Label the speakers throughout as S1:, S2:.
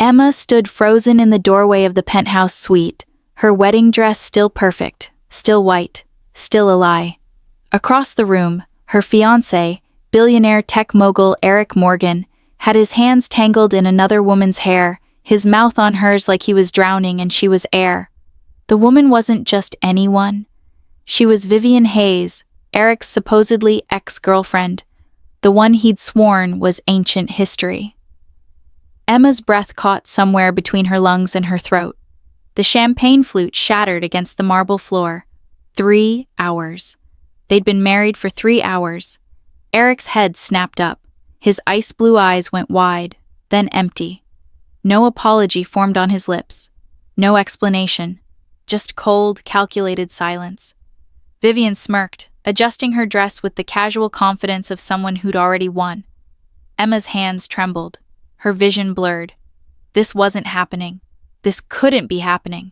S1: Emma stood frozen in the doorway of the penthouse suite, her wedding dress still perfect, still white, still a lie. Across the room, her fiancé, billionaire tech mogul Eric Morgan, had his hands tangled in another woman's hair, his mouth on hers like he was drowning and she was air. The woman wasn't just anyone. She was Vivian Hayes, Eric's supposedly ex-girlfriend, the one he'd sworn was ancient history. Emma's breath caught somewhere between her lungs and her throat. The champagne flute shattered against the marble floor. 3 hours. They'd been married for 3 hours. Eric's head snapped up. His ice blue eyes went wide, then empty. No apology formed on his lips. No explanation. Just cold, calculated silence. Vivian smirked, adjusting her dress with the casual confidence of someone who'd already won. Emma's hands trembled. Her vision blurred. This wasn't happening. This couldn't be happening.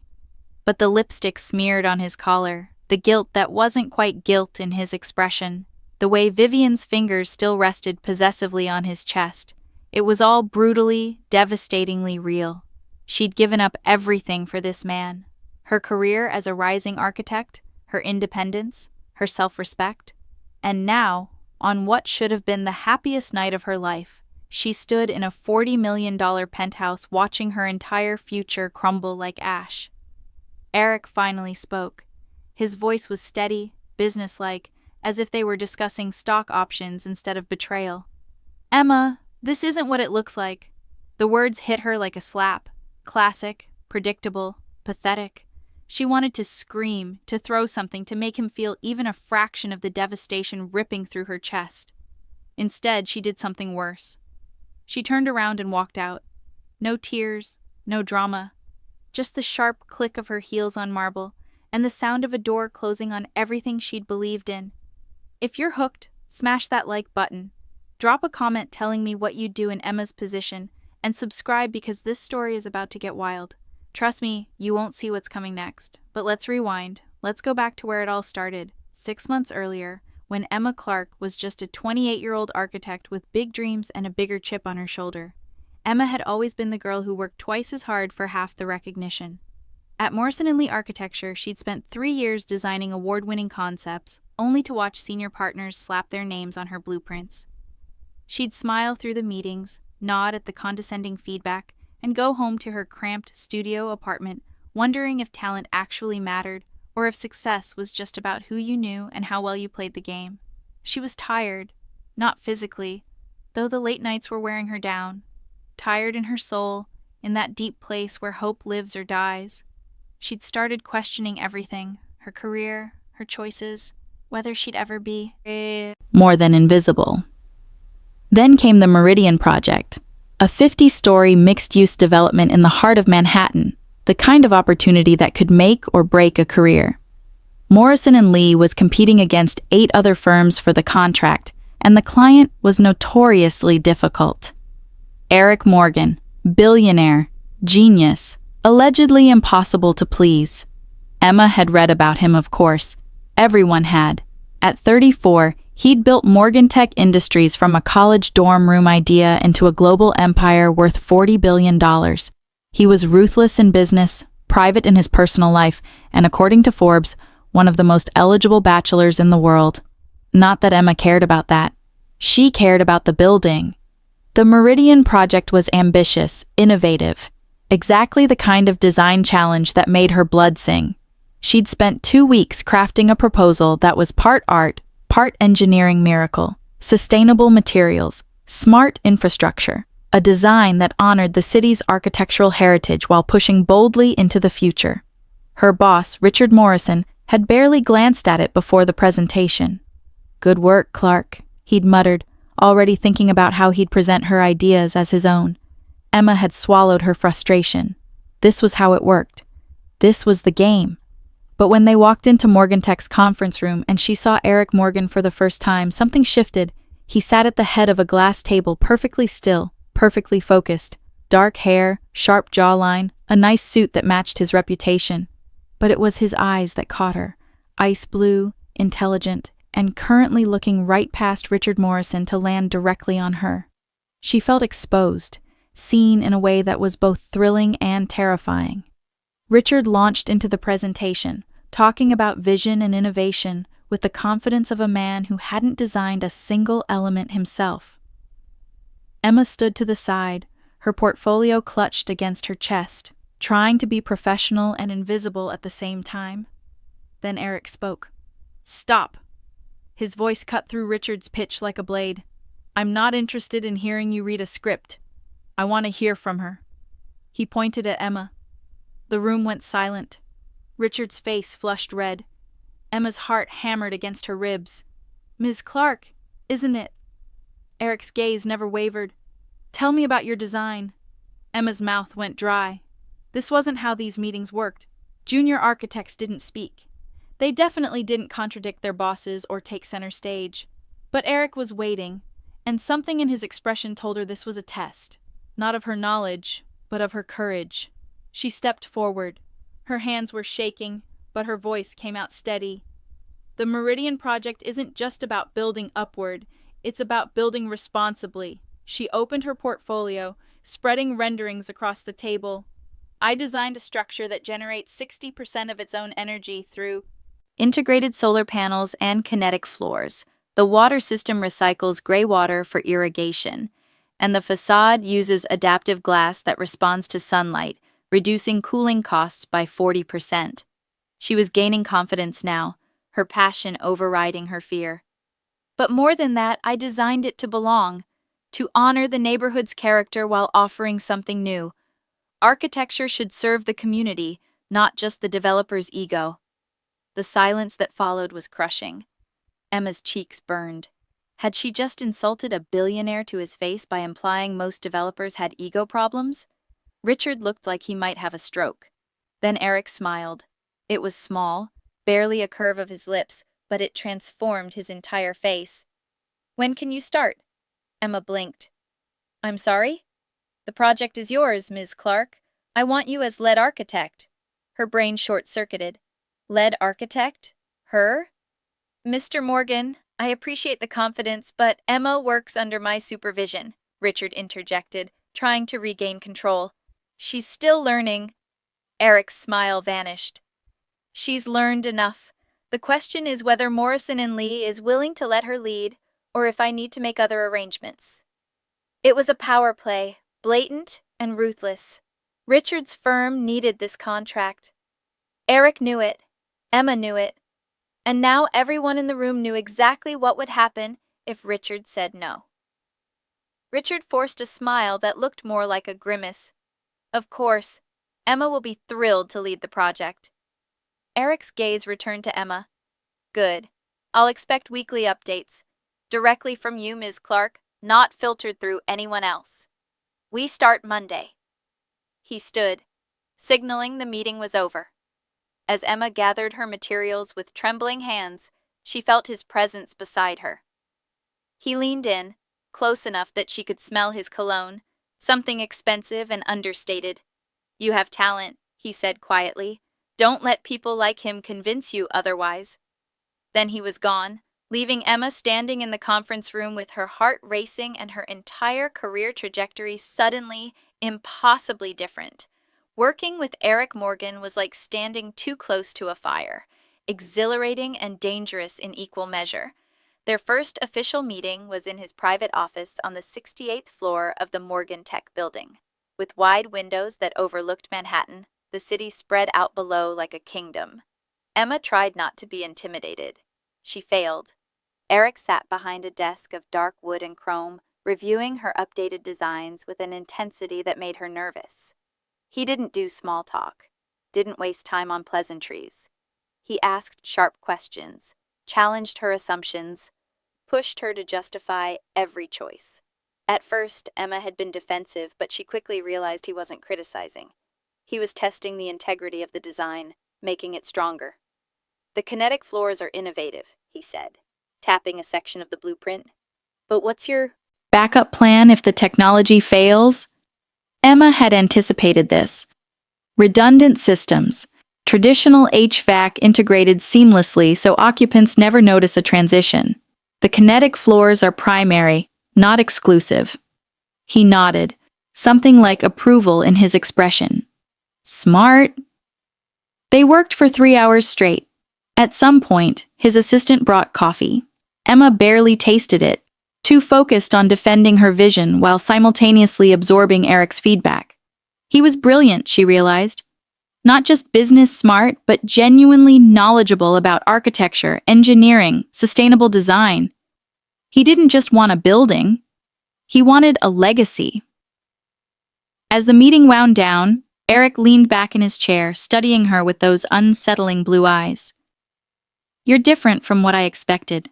S1: But the lipstick smeared on his collar, the guilt that wasn't quite guilt in his expression, the way Vivian's fingers still rested possessively on his chest. It was all brutally, devastatingly real. She'd given up everything for this man. Her career as a rising architect, her independence, her self-respect. And now, on what should have been the happiest night of her life, she stood in a $40 million penthouse watching her entire future crumble like ash. Eric finally spoke. His voice was steady, businesslike, as if they were discussing stock options instead of betrayal. "Emma, this isn't what it looks like." The words hit her like a slap. Classic, predictable, pathetic. She wanted to scream, to throw something to make him feel even a fraction of the devastation ripping through her chest. Instead, she did something worse. She turned around and walked out. No tears, no drama. Just the sharp click of her heels on marble, and the sound of a door closing on everything she'd believed in. If you're hooked, smash that like button. Drop a comment telling me what you'd do in Emma's position, and subscribe because this story is about to get wild. Trust me, you won't see what's coming next. But let's rewind. Let's go back to where it all started, 6 months earlier, when Emma Clark was just a 28-year-old architect with big dreams and a bigger chip on her shoulder. Emma had always been the girl who worked twice as hard for half the recognition. At Morrison & Lee Architecture, she'd spent 3 years designing award-winning concepts, only to watch senior partners slap their names on her blueprints. She'd smile through the meetings, nod at the condescending feedback, and go home to her cramped studio apartment, wondering if talent actually mattered, or if success was just about who you knew and how well you played the game. She was tired, not physically, though the late nights were wearing her down. Tired in her soul, in that deep place where hope lives or dies. She'd started questioning everything, her career, her choices, whether she'd ever be more than invisible. Then came the Meridian Project, a 50-story mixed-use development in the heart of Manhattan, the kind of opportunity that could make or break a career. Morrison & Lee was competing against 8 other firms for the contract, and the client was notoriously difficult. Eric Morgan, billionaire, genius, allegedly impossible to please. Emma had read about him, of course. Everyone had. At 34, he'd built Morgan Tech Industries from a college dorm room idea into a global empire worth $40 billion. He was ruthless in business, private in his personal life, and according to Forbes, one of the most eligible bachelors in the world. Not that Emma cared about that. She cared about the building. The Meridian Project was ambitious, innovative, exactly the kind of design challenge that made her blood sing. She'd spent 2 weeks crafting a proposal that was part art, part engineering miracle, sustainable materials, smart infrastructure, a design that honored the city's architectural heritage while pushing boldly into the future. Her boss, Richard Morrison, had barely glanced at it before the presentation. "Good work, Clark," he'd muttered, already thinking about how he'd present her ideas as his own. Emma had swallowed her frustration. This was how it worked. This was the game. But when they walked into Morgan Tech's conference room and she saw Eric Morgan for the first time, something shifted. He sat at the head of a glass table, perfectly still, perfectly focused. Dark hair, sharp jawline, a nice suit that matched his reputation. But it was his eyes that caught her. Ice blue, intelligent, and currently looking right past Richard Morrison to land directly on her. She felt exposed, seen in a way that was both thrilling and terrifying. Richard launched into the presentation, talking about vision and innovation with the confidence of a man who hadn't designed a single element himself. Emma stood to the side, her portfolio clutched against her chest, trying to be professional and invisible at the same time. Then Eric spoke. "Stop." His voice cut through Richard's pitch like a blade. "I'm not interested in hearing you read a script. I want to hear from her." He pointed at Emma. The room went silent. Richard's face flushed red. Emma's heart hammered against her ribs. "Ms. Clark, isn't it?" Eric's gaze never wavered. "Tell me about your design." Emma's mouth went dry. This wasn't how these meetings worked. Junior architects didn't speak. They definitely didn't contradict their bosses or take center stage. But Eric was waiting, and something in his expression told her this was a test, not of her knowledge, but of her courage. She stepped forward. Her hands were shaking, but her voice came out steady. "The Meridian Project isn't just about building upward, it's about building responsibly." She opened her portfolio, spreading renderings across the table. "I designed a structure that generates 60% of its own energy through integrated solar panels and kinetic floors. The water system recycles gray water for irrigation, and the facade uses adaptive glass that responds to sunlight, reducing cooling costs by 40%. She was gaining confidence now, her passion overriding her fear. "But more than that, I designed it to belong, to honor the neighborhood's character while offering something new. Architecture should serve the community, not just the developer's ego." The silence that followed was crushing. Emma's cheeks burned. Had she just insulted a billionaire to his face by implying most developers had ego problems? Richard looked like he might have a stroke. Then Eric smiled. It was small, barely a curve of his lips, but it transformed his entire face. "When can you start?" Emma blinked. "I'm sorry?" "The project is yours, Ms. Clark. I want you as lead architect." Her brain short-circuited. Lead architect? Her? "Mr. Morgan, I appreciate the confidence, but Emma works under my supervision," Richard interjected, trying to regain control. "She's still learning." Eric's smile vanished. "She's learned enough. The question is whether Morrison and Lee is willing to let her lead, or if I need to make other arrangements." It was a power play, blatant and ruthless. Richard's firm needed this contract. Eric knew it. Emma knew it. And now everyone in the room knew exactly what would happen if Richard said no. Richard forced a smile that looked more like a grimace. "Of course, Emma will be thrilled to lead the project." Eric's gaze returned to Emma. "Good. I'll expect weekly updates. Directly from you, Ms. Clark, not filtered through anyone else. We start Monday." He stood, signaling the meeting was over. As Emma gathered her materials with trembling hands, she felt his presence beside her. He leaned in, close enough that she could smell his cologne, something expensive and understated. "You have talent," he said quietly. "Don't let people like him convince you otherwise." Then he was gone, leaving Emma standing in the conference room with her heart racing and her entire career trajectory suddenly, impossibly different. Working with Eric Morgan was like standing too close to a fire, exhilarating and dangerous in equal measure. Their first official meeting was in his private office on the 68th floor of the Morgan Tech building. With wide windows that overlooked Manhattan, the city spread out below like a kingdom. Emma tried not to be intimidated. She failed. Eric sat behind a desk of dark wood and chrome, reviewing her updated designs with an intensity that made her nervous. He didn't do small talk, didn't waste time on pleasantries. He asked sharp questions, challenged her assumptions, pushed her to justify every choice. At first, Emma had been defensive, but she quickly realized he wasn't criticizing. He was testing the integrity of the design, making it stronger. "The kinetic floors are innovative," he said, tapping a section of the blueprint. "But what's your backup plan if the technology fails?" Emma had anticipated this. Redundant systems. Traditional HVAC integrated seamlessly so occupants never notice a transition. The kinetic floors are primary, not exclusive. He nodded, something like approval in his expression. Smart. They worked for 3 hours straight. At some point, his assistant brought coffee. Emma barely tasted it, too focused on defending her vision while simultaneously absorbing Eric's feedback. He was brilliant, she realized. Not just business smart, but genuinely knowledgeable about architecture, engineering, sustainable design. He didn't just want a building. He wanted a legacy. As the meeting wound down, Eric leaned back in his chair, studying her with those unsettling blue eyes. "You're different from what I expected."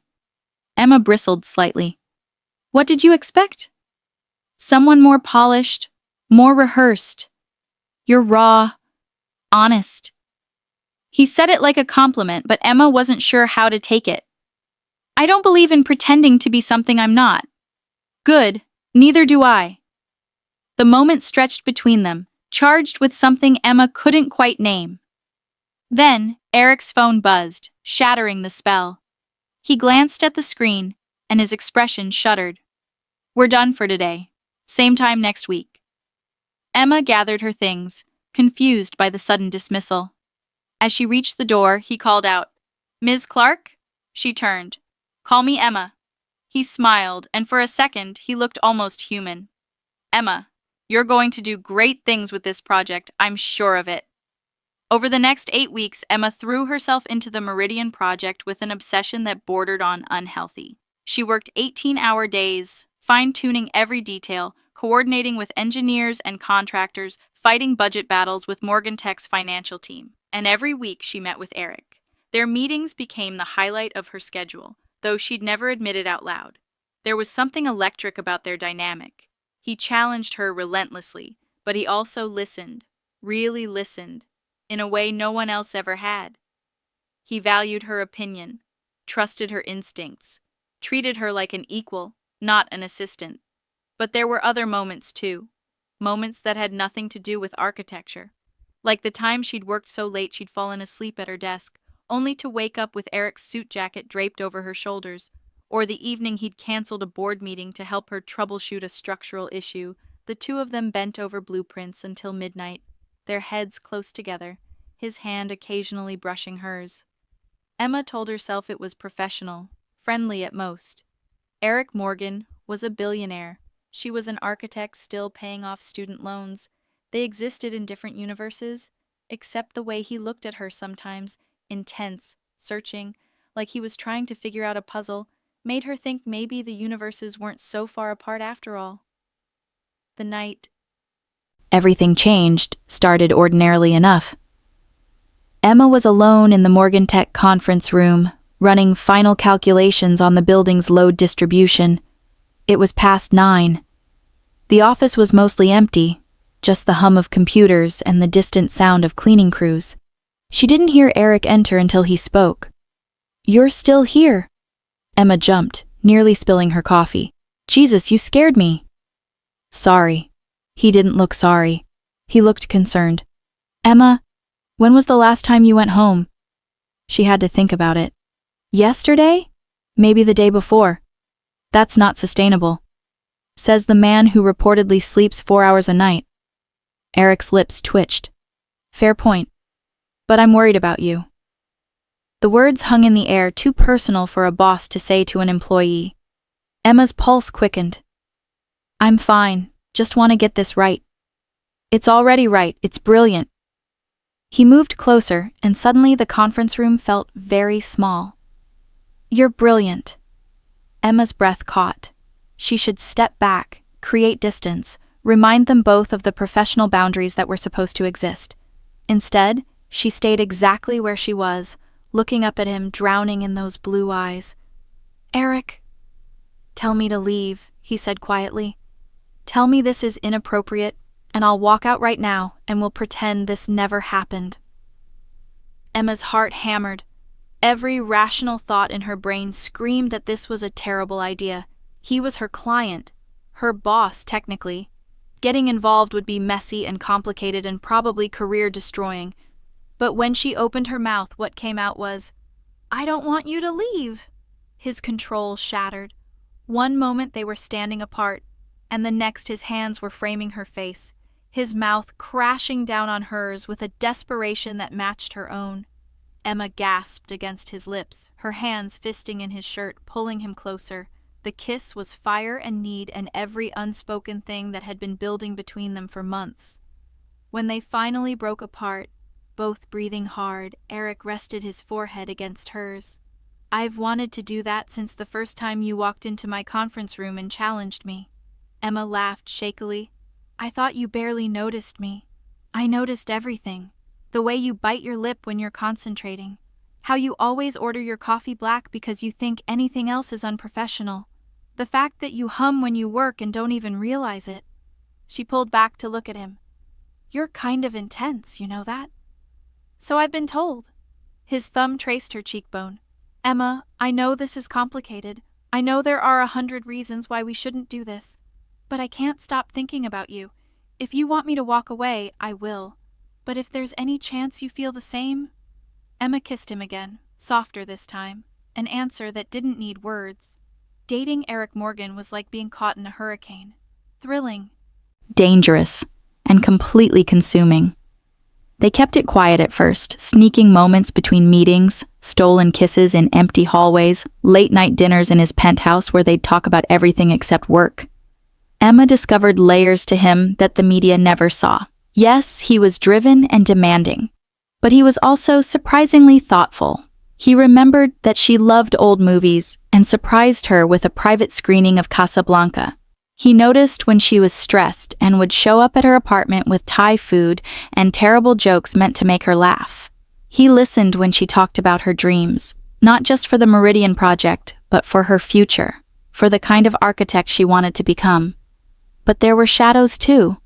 S1: Emma bristled slightly. "What did you expect?" "Someone more polished, more rehearsed. You're raw, honest." He said it like a compliment, but Emma wasn't sure how to take it. "I don't believe in pretending to be something I'm not." "Good, neither do I." The moment stretched between them, charged with something Emma couldn't quite name. Then, Eric's phone buzzed, shattering the spell. He glanced at the screen, and his expression shuddered. "We're done for today. Same time next week." Emma gathered her things, confused by the sudden dismissal. As she reached the door, he called out, "Ms. Clark?" She turned. "Call me Emma." He smiled, and for a second, he looked almost human. "Emma, you're going to do great things with this project, I'm sure of it." Over the next 8 weeks, Emma threw herself into the Meridian project with an obsession that bordered on unhealthy. She worked 18-hour days, fine-tuning every detail, coordinating with engineers and contractors, fighting budget battles with Morgan Tech's financial team. And every week she met with Eric. Their meetings became the highlight of her schedule, though she'd never admit it out loud. There was something electric about their dynamic. He challenged her relentlessly, but he also listened, really listened, in a way no one else ever had. He valued her opinion, trusted her instincts, treated her like an equal, not an assistant. But there were other moments too, moments that had nothing to do with architecture. Like the time she'd worked so late she'd fallen asleep at her desk, only to wake up with Eric's suit jacket draped over her shoulders, or the evening he'd canceled a board meeting to help her troubleshoot a structural issue. The two of them bent over blueprints until midnight, their heads close together, his hand occasionally brushing hers. Emma told herself it was professional, friendly at most. Eric Morgan was a billionaire. She was an architect still paying off student loans. They existed in different universes, except the way he looked at her sometimes, intense, searching, like he was trying to figure out a puzzle, made her think maybe the universes weren't so far apart after all. The night everything changed started ordinarily enough. Emma was alone in the Morgan Tech conference room, running final calculations on the building's load distribution. It was past 9. The office was mostly empty, just the hum of computers and the distant sound of cleaning crews. She didn't hear Eric enter until he spoke. "You're still here." Emma jumped, nearly spilling her coffee. "Jesus, you scared me." "Sorry." He didn't look sorry. He looked concerned. "Emma, when was the last time you went home?" She had to think about it. "Yesterday? Maybe the day before." "That's not sustainable," says the man who reportedly sleeps 4 hours a night. Eric's lips twitched. "Fair point. But I'm worried about you." The words hung in the air, too personal for a boss to say to an employee. Emma's pulse quickened. "I'm fine, just want to get this right." "It's already right, it's brilliant." He moved closer, and suddenly the conference room felt very small. "You're brilliant." Emma's breath caught. She should step back, create distance, remind them both of the professional boundaries that were supposed to exist. Instead, she stayed exactly where she was, looking up at him, drowning in those blue eyes. "Eric." "Tell me to leave," he said quietly. "Tell me this is inappropriate, and I'll walk out right now, and we'll pretend this never happened." Emma's heart hammered. Every rational thought in her brain screamed that this was a terrible idea. He was her client, her boss, technically. Getting involved would be messy and complicated and probably career-destroying. But when she opened her mouth, what came out was, "I don't want you to leave." His control shattered. One moment they were standing apart, and the next his hands were framing her face, his mouth crashing down on hers with a desperation that matched her own. Emma gasped against his lips, her hands fisting in his shirt, pulling him closer. The kiss was fire and need and every unspoken thing that had been building between them for months. When they finally broke apart, both breathing hard, Eric rested his forehead against hers. "I've wanted to do that since the first time you walked into my conference room and challenged me." Emma laughed shakily. "I thought you barely noticed me. I noticed everything. The way you bite your lip when you're concentrating. How you always order your coffee black because you think anything else is unprofessional. The fact that you hum when you work and don't even realize it." She pulled back to look at him. "You're kind of intense, you know that?" "So I've been told." His thumb traced her cheekbone. "Emma, I know this is complicated. I know there are 100 reasons why we shouldn't do this. But I can't stop thinking about you. If you want me to walk away, I will. But if there's any chance you feel the same..." Emma kissed him again, softer this time, an answer that didn't need words. Dating Eric Morgan was like being caught in a hurricane. Thrilling, dangerous, and completely consuming. They kept it quiet at first, sneaking moments between meetings, stolen kisses in empty hallways, late-night dinners in his penthouse where they'd talk about everything except work. Emma discovered layers to him that the media never saw. Yes, he was driven and demanding, but he was also surprisingly thoughtful. He remembered that she loved old movies and surprised her with a private screening of Casablanca. He noticed when she was stressed and would show up at her apartment with Thai food and terrible jokes meant to make her laugh. He listened when she talked about her dreams, not just for the Meridian Project, but for her future, for the kind of architect she wanted to become. But there were shadows too,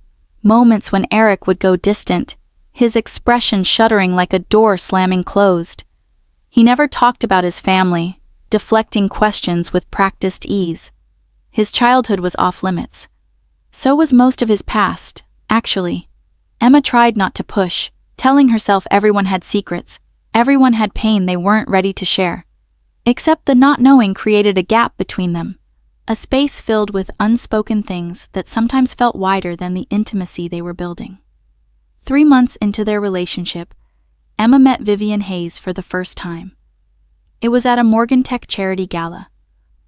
S1: moments when Eric would go distant, his expression shuddering like a door slamming closed. He never talked about his family, deflecting questions with practiced ease. His childhood was off limits. So was most of his past, actually. Emma tried not to push, telling herself everyone had secrets, everyone had pain they weren't ready to share. Except the not knowing created a gap between them, a space filled with unspoken things that sometimes felt wider than the intimacy they were building. 3 months into their relationship, Emma met Vivian Hayes for the first time. It was at a Morgan Tech charity gala,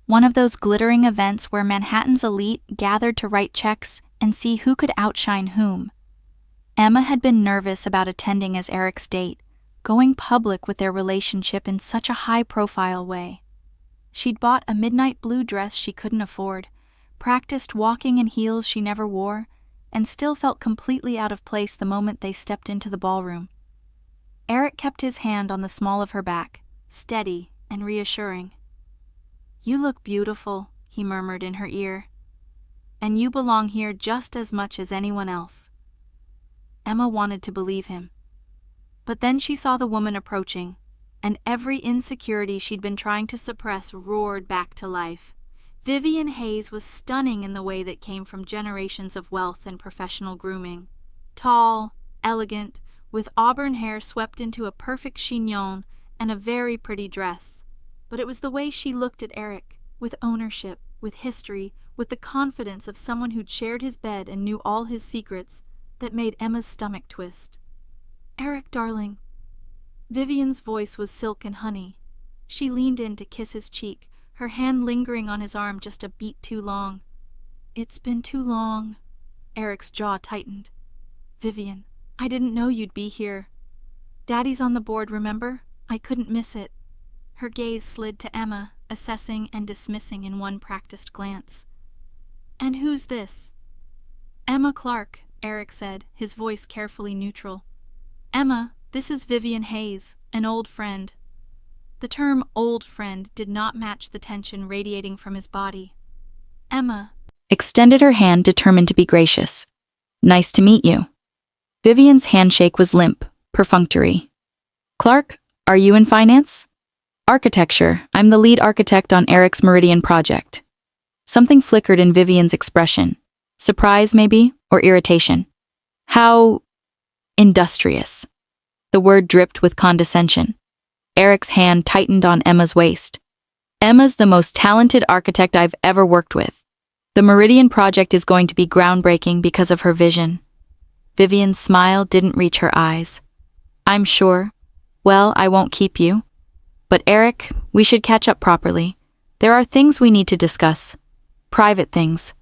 S1: one of those glittering events where Manhattan's elite gathered to write checks and see who could outshine whom. Emma had been nervous about attending as Eric's date, going public with their relationship in such a high-profile way. She'd bought a midnight blue dress she couldn't afford, practiced walking in heels she never wore, and still felt completely out of place the moment they stepped into the ballroom. Eric kept his hand on the small of her back, steady and reassuring. "You look beautiful," he murmured in her ear. "And you belong here just as much as anyone else." Emma wanted to believe him. But then she saw the woman approaching, and every insecurity she'd been trying to suppress roared back to life. Vivian Hayes was stunning in the way that came from generations of wealth and professional grooming. Tall, elegant, with auburn hair swept into a perfect chignon and a very pretty dress. But it was the way she looked at Eric, with ownership, with history, with the confidence of someone who'd shared his bed and knew all his secrets, that made Emma's stomach twist. "Eric, darling." Vivian's voice was silk and honey. She leaned in to kiss his cheek, her hand lingering on his arm just a beat too long. "It's been too long." Eric's jaw tightened. "Vivian, I didn't know you'd be here. Daddy's on the board, remember? I couldn't miss it." Her gaze slid to Emma, assessing and dismissing in one practiced glance. "And who's this?" "Emma Clark," Eric said, his voice carefully neutral. "Emma, this is Vivian Hayes, an old friend." The term old friend did not match the tension radiating from his body. Emma extended her hand, determined to be gracious. "Nice to meet you." Vivian's handshake was limp, perfunctory. "Clark, are you in finance?" "Architecture. I'm the lead architect on Eric's Meridian project." Something flickered in Vivian's expression. Surprise, maybe, or irritation. "How industrious." The word dripped with condescension. Eric's hand tightened on Emma's waist. "Emma's the most talented architect I've ever worked with. The Meridian project is going to be groundbreaking because of her vision. Vivian's smile didn't reach her eyes. I'm sure. Well, I won't keep you. But Eric, we should catch up properly. There are things we need to discuss. Private things.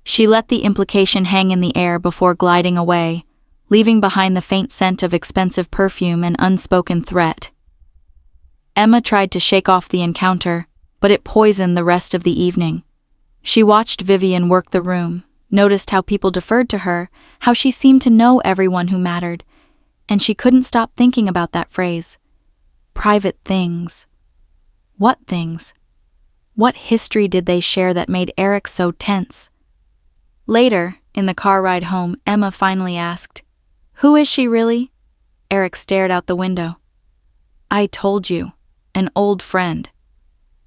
S1: She let the implication hang in the air before gliding away, leaving behind the faint scent of expensive perfume and unspoken threat. Emma tried to shake off the encounter, but it poisoned the rest of the evening. She watched Vivian work the room, noticed how people deferred to her, how she seemed to know everyone who mattered, and she couldn't stop thinking about that phrase. Private things. What things? What history did they share that made Eric so tense? Later, in the car ride home, Emma finally asked, "Who is she really?" Eric stared out the window. "I told you, an old friend."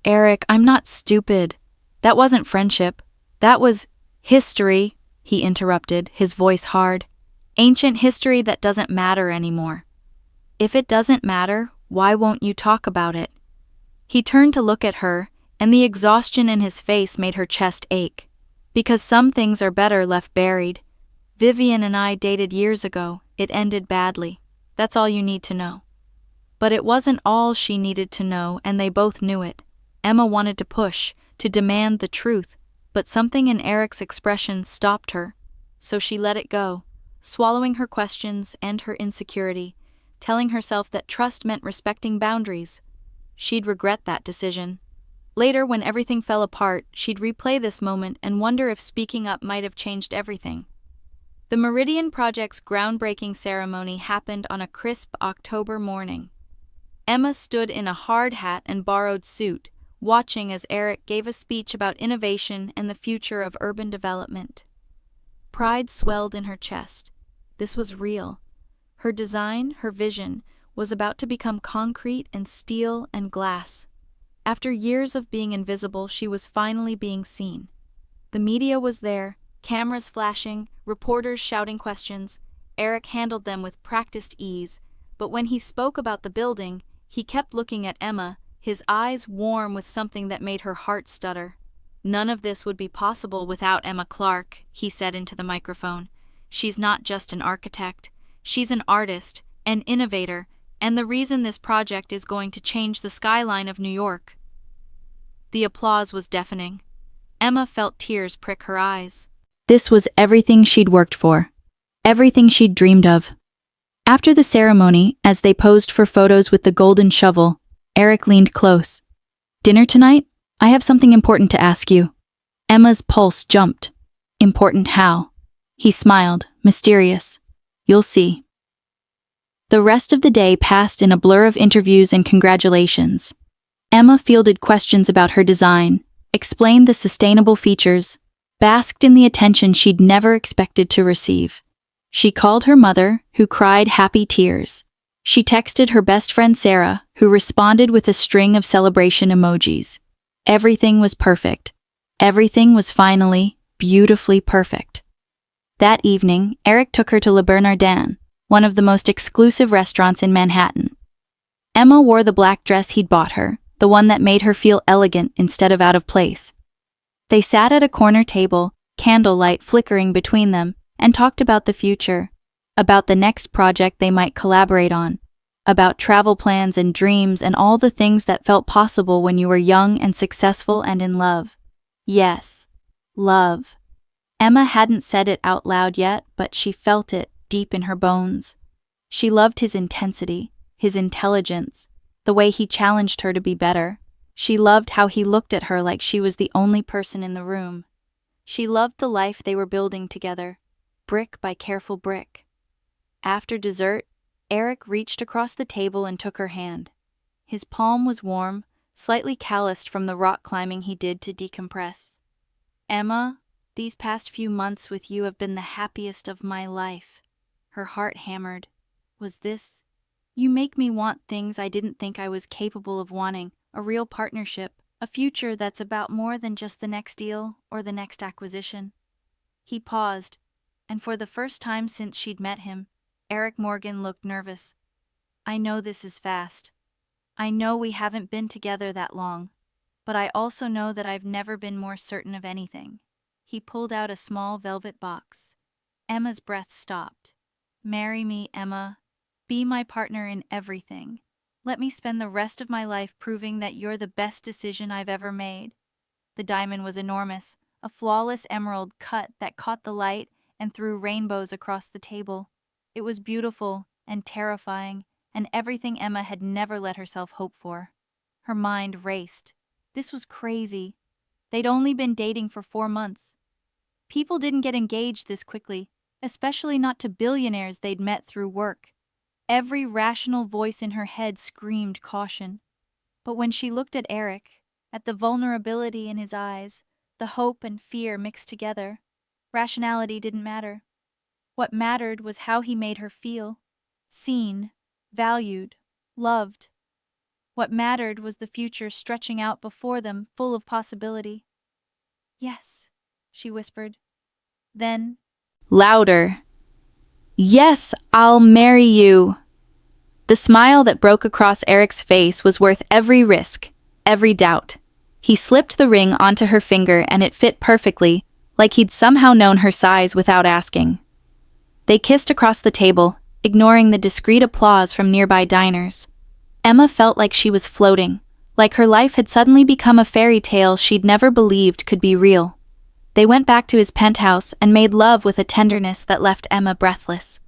S1: "Eric, I'm not stupid. That wasn't friendship. That was history," he interrupted, his voice hard. "Ancient history that doesn't matter anymore." "If it doesn't matter, why won't you talk about it?" He turned to look at her, and the exhaustion in his face made her chest ache. "Because some things are better left buried. Vivian and I dated years ago. It ended badly. That's all you need to know." But it wasn't all she needed to know, and they both knew it. Emma wanted to push, to demand the truth, but something in Eric's expression stopped her, so she let it go, swallowing her questions and her insecurity, telling herself that trust meant respecting boundaries. She'd regret that decision. Later, when everything fell apart, she'd replay this moment and wonder if speaking up might have changed everything. The Meridian Project's groundbreaking ceremony happened on a crisp October morning. Emma stood in a hard hat and borrowed suit, watching as Eric gave a speech about innovation and the future of urban development. Pride swelled in her chest. This was real. Her design, her vision, was about to become concrete and steel and glass. After years of being invisible, she was finally being seen. The media was there, cameras flashing, reporters shouting questions. Eric handled them with practiced ease, but when he spoke about the building, he kept looking at Emma, his eyes warm with something that made her heart stutter. "None of this would be possible without Emma Clark," he said into the microphone. "She's not just an architect. She's an artist, an innovator, and the reason this project is going to change the skyline of New York." The applause was deafening. Emma felt tears prick her eyes. This was everything she'd worked for, everything she'd dreamed of. After the ceremony, as they posed for photos with the golden shovel, Eric leaned close. "Dinner tonight? I have something important to ask you." Emma's pulse jumped. "Important how?" He smiled, mysterious. "You'll see." The rest of the day passed in a blur of interviews and congratulations. Emma fielded questions about her design, explained the sustainable features, basked in the attention she'd never expected to receive. She called her mother, who cried happy tears. She texted her best friend Sarah, who responded with a string of celebration emojis. Everything was perfect. Everything was finally, beautifully perfect. That evening, Eric took her to Le Bernardin, one of the most exclusive restaurants in Manhattan. Emma wore the black dress he'd bought her, the one that made her feel elegant instead of out of place. They sat at a corner table, candlelight flickering between them, and talked about the future, about the next project they might collaborate on, about travel plans and dreams and all the things that felt possible when you were young and successful and in love. Yes, love. Emma hadn't said it out loud yet, but she felt it deep in her bones. She loved his intensity, his intelligence, the way he challenged her to be better. She loved how he looked at her like she was the only person in the room. She loved the life they were building together, brick by careful brick. After dessert, Eric reached across the table and took her hand. His palm was warm, slightly calloused from the rock climbing he did to decompress. "Emma, these past few months with you have been the happiest of my life." Her heart hammered. Was this? "You make me want things I didn't think I was capable of wanting, a real partnership, a future that's about more than just the next deal or the next acquisition." He paused, and for the first time since she'd met him, Eric Morgan looked nervous. "I know this is fast. I know we haven't been together that long, but I also know that I've never been more certain of anything." He pulled out a small velvet box. Emma's breath stopped. "Marry me, Emma. Be my partner in everything. Let me spend the rest of my life proving that you're the best decision I've ever made." The diamond was enormous, a flawless emerald cut that caught the light and threw rainbows across the table. It was beautiful and terrifying, and everything Emma had never let herself hope for. Her mind raced. This was crazy. They'd only been dating for 4 months. People didn't get engaged this quickly, especially not to billionaires they'd met through work. Every rational voice in her head screamed caution. But when she looked at Eric, at the vulnerability in his eyes, the hope and fear mixed together, rationality didn't matter. What mattered was how he made her feel. Seen, valued, loved. What mattered was the future stretching out before them, full of possibility. "Yes," she whispered. Then, louder, "Yes, I'll marry you." The smile that broke across Eric's face was worth every risk, every doubt. He slipped the ring onto her finger and it fit perfectly, like he'd somehow known her size without asking. They kissed across the table, ignoring the discreet applause from nearby diners. Emma felt like she was floating, like her life had suddenly become a fairy tale she'd never believed could be real. They went back to his penthouse and made love with a tenderness that left Emma breathless.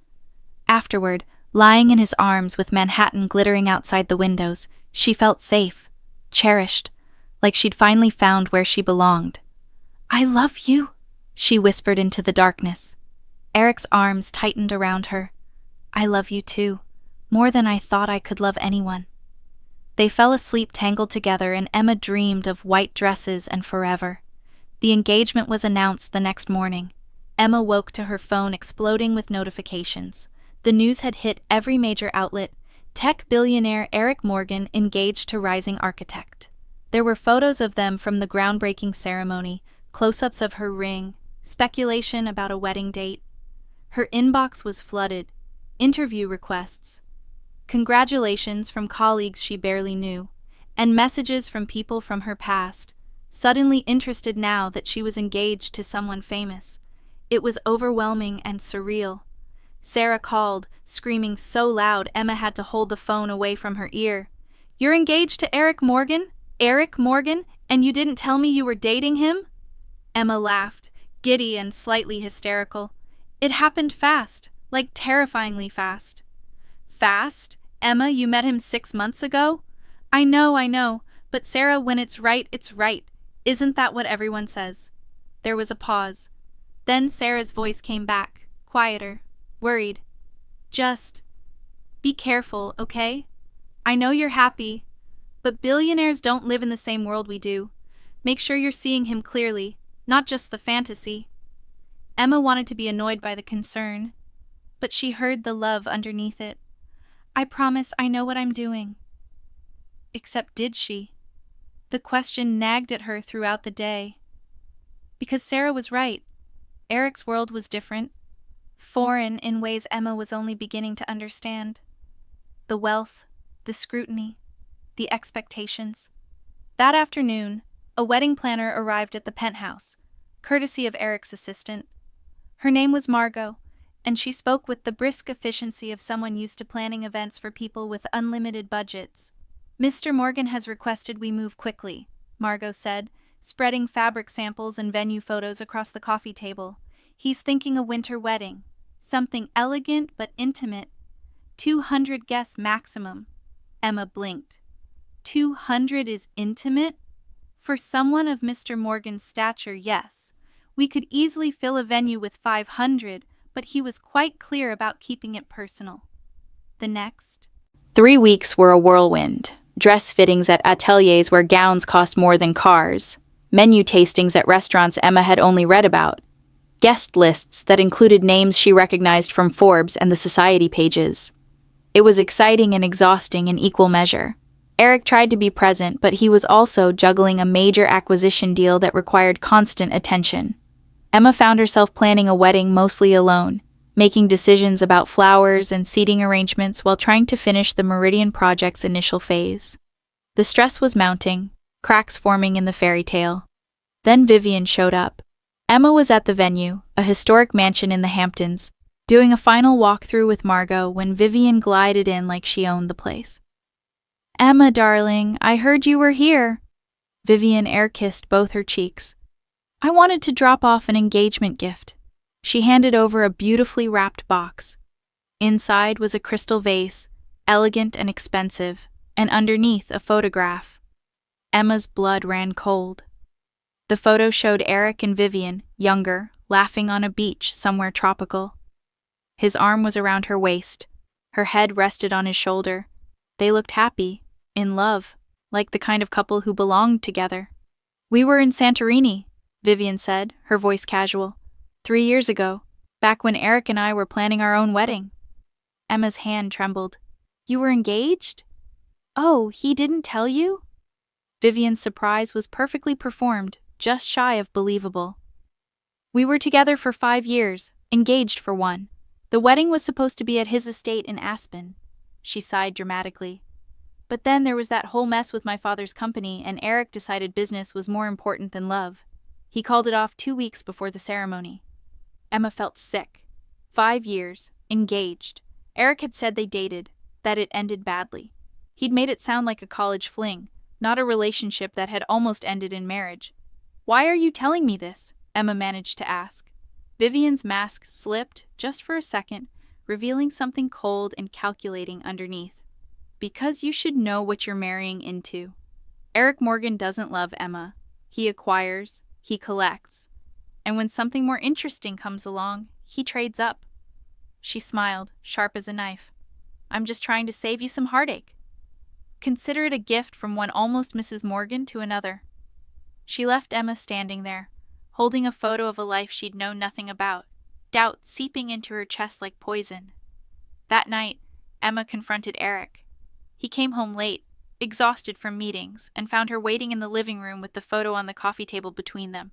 S1: Afterward, lying in his arms with Manhattan glittering outside the windows, she felt safe, cherished, like she'd finally found where she belonged. "I love you," she whispered into the darkness. Eric's arms tightened around her. "I love you too, more than I thought I could love anyone." They fell asleep tangled together and Emma dreamed of white dresses and forever. The engagement was announced the next morning. Emma woke to her phone exploding with notifications. The news had hit every major outlet. Tech billionaire Eric Morgan engaged to rising architect. There were photos of them from the groundbreaking ceremony, close-ups of her ring, speculation about a wedding date. Her inbox was flooded. Interview requests. Congratulations from colleagues she barely knew, and messages from people from her past, suddenly interested now that she was engaged to someone famous. It was overwhelming and surreal. Sarah called, screaming so loud Emma had to hold the phone away from her ear. "You're engaged to Eric Morgan? Eric Morgan? And you didn't tell me you were dating him?" Emma laughed, giddy and slightly hysterical. "It happened fast, like terrifyingly fast." "Fast? Emma, you met him 6 months ago?" I know, but Sarah, when it's right, it's right. Isn't that what everyone says?" There was a pause. Then Sarah's voice came back, quieter, worried. "Just be careful, okay? I know you're happy, but billionaires don't live in the same world we do. Make sure you're seeing him clearly, not just the fantasy." Emma wanted to be annoyed by the concern, but she heard the love underneath it. "I promise I know what I'm doing." Except did she? The question nagged at her throughout the day. Because Sarah was right. Eric's world was different, foreign in ways Emma was only beginning to understand. The wealth, the scrutiny, the expectations. That afternoon, a wedding planner arrived at the penthouse, courtesy of Eric's assistant. Her name was Margot, and she spoke with the brisk efficiency of someone used to planning events for people with unlimited budgets. "Mr. Morgan has requested we move quickly," Margot said, spreading fabric samples and venue photos across the coffee table. "He's thinking a winter wedding. Something elegant but intimate. 200 guests maximum." Emma blinked. 200 is intimate? For someone of Mr. Morgan's stature, yes. We could easily fill a venue with 500, but he was quite clear about keeping it personal. The next 3 weeks were a whirlwind. Dress fittings at ateliers where gowns cost more than cars. Menu tastings at restaurants Emma had only read about. Guest lists that included names she recognized from Forbes and the society pages. It was exciting and exhausting in equal measure. Eric tried to be present, but he was also juggling a major acquisition deal that required constant attention. Emma found herself planning a wedding mostly alone, making decisions about flowers and seating arrangements while trying to finish the Meridian project's initial phase. The stress was mounting, cracks forming in the fairy tale. Then Vivian showed up. Emma was at the venue, a historic mansion in the Hamptons, doing a final walkthrough with Margot when Vivian glided in like she owned the place. "Emma, darling, I heard you were here." Vivian air-kissed both her cheeks. "I wanted to drop off an engagement gift." She handed over a beautifully wrapped box. Inside was a crystal vase, elegant and expensive, and underneath a photograph. Emma's blood ran cold. The photo showed Eric and Vivian, younger, laughing on a beach somewhere tropical. His arm was around her waist. Her head rested on his shoulder. They looked happy, in love, like the kind of couple who belonged together. "We were in Santorini," Vivian said, her voice casual. 3 years ago, back when Eric and I were planning our own wedding." Emma's hand trembled. "You were engaged? Oh, he didn't tell you?" Vivian's surprise was perfectly performed, just shy of believable. "We were together for 5 years, engaged for 1. The wedding was supposed to be at his estate in Aspen." She sighed dramatically. "But then there was that whole mess with my father's company, and Eric decided business was more important than love. He called it off 2 weeks before the ceremony." Emma felt sick. 5 years, engaged. Eric had said they dated, that it ended badly. He'd made it sound like a college fling, not a relationship that had almost ended in marriage. "Why are you telling me this?" Emma managed to ask. Vivian's mask slipped, just for a second, revealing something cold and calculating underneath. "Because you should know what you're marrying into. Eric Morgan doesn't love Emma. He acquires, he collects. And when something more interesting comes along, he trades up." She smiled, sharp as a knife. "I'm just trying to save you some heartache. Consider it a gift from one almost Mrs. Morgan to another." She left Emma standing there, holding a photo of a life she'd known nothing about, doubt seeping into her chest like poison. That night, Emma confronted Eric. He came home late, exhausted from meetings, and found her waiting in the living room with the photo on the coffee table between them.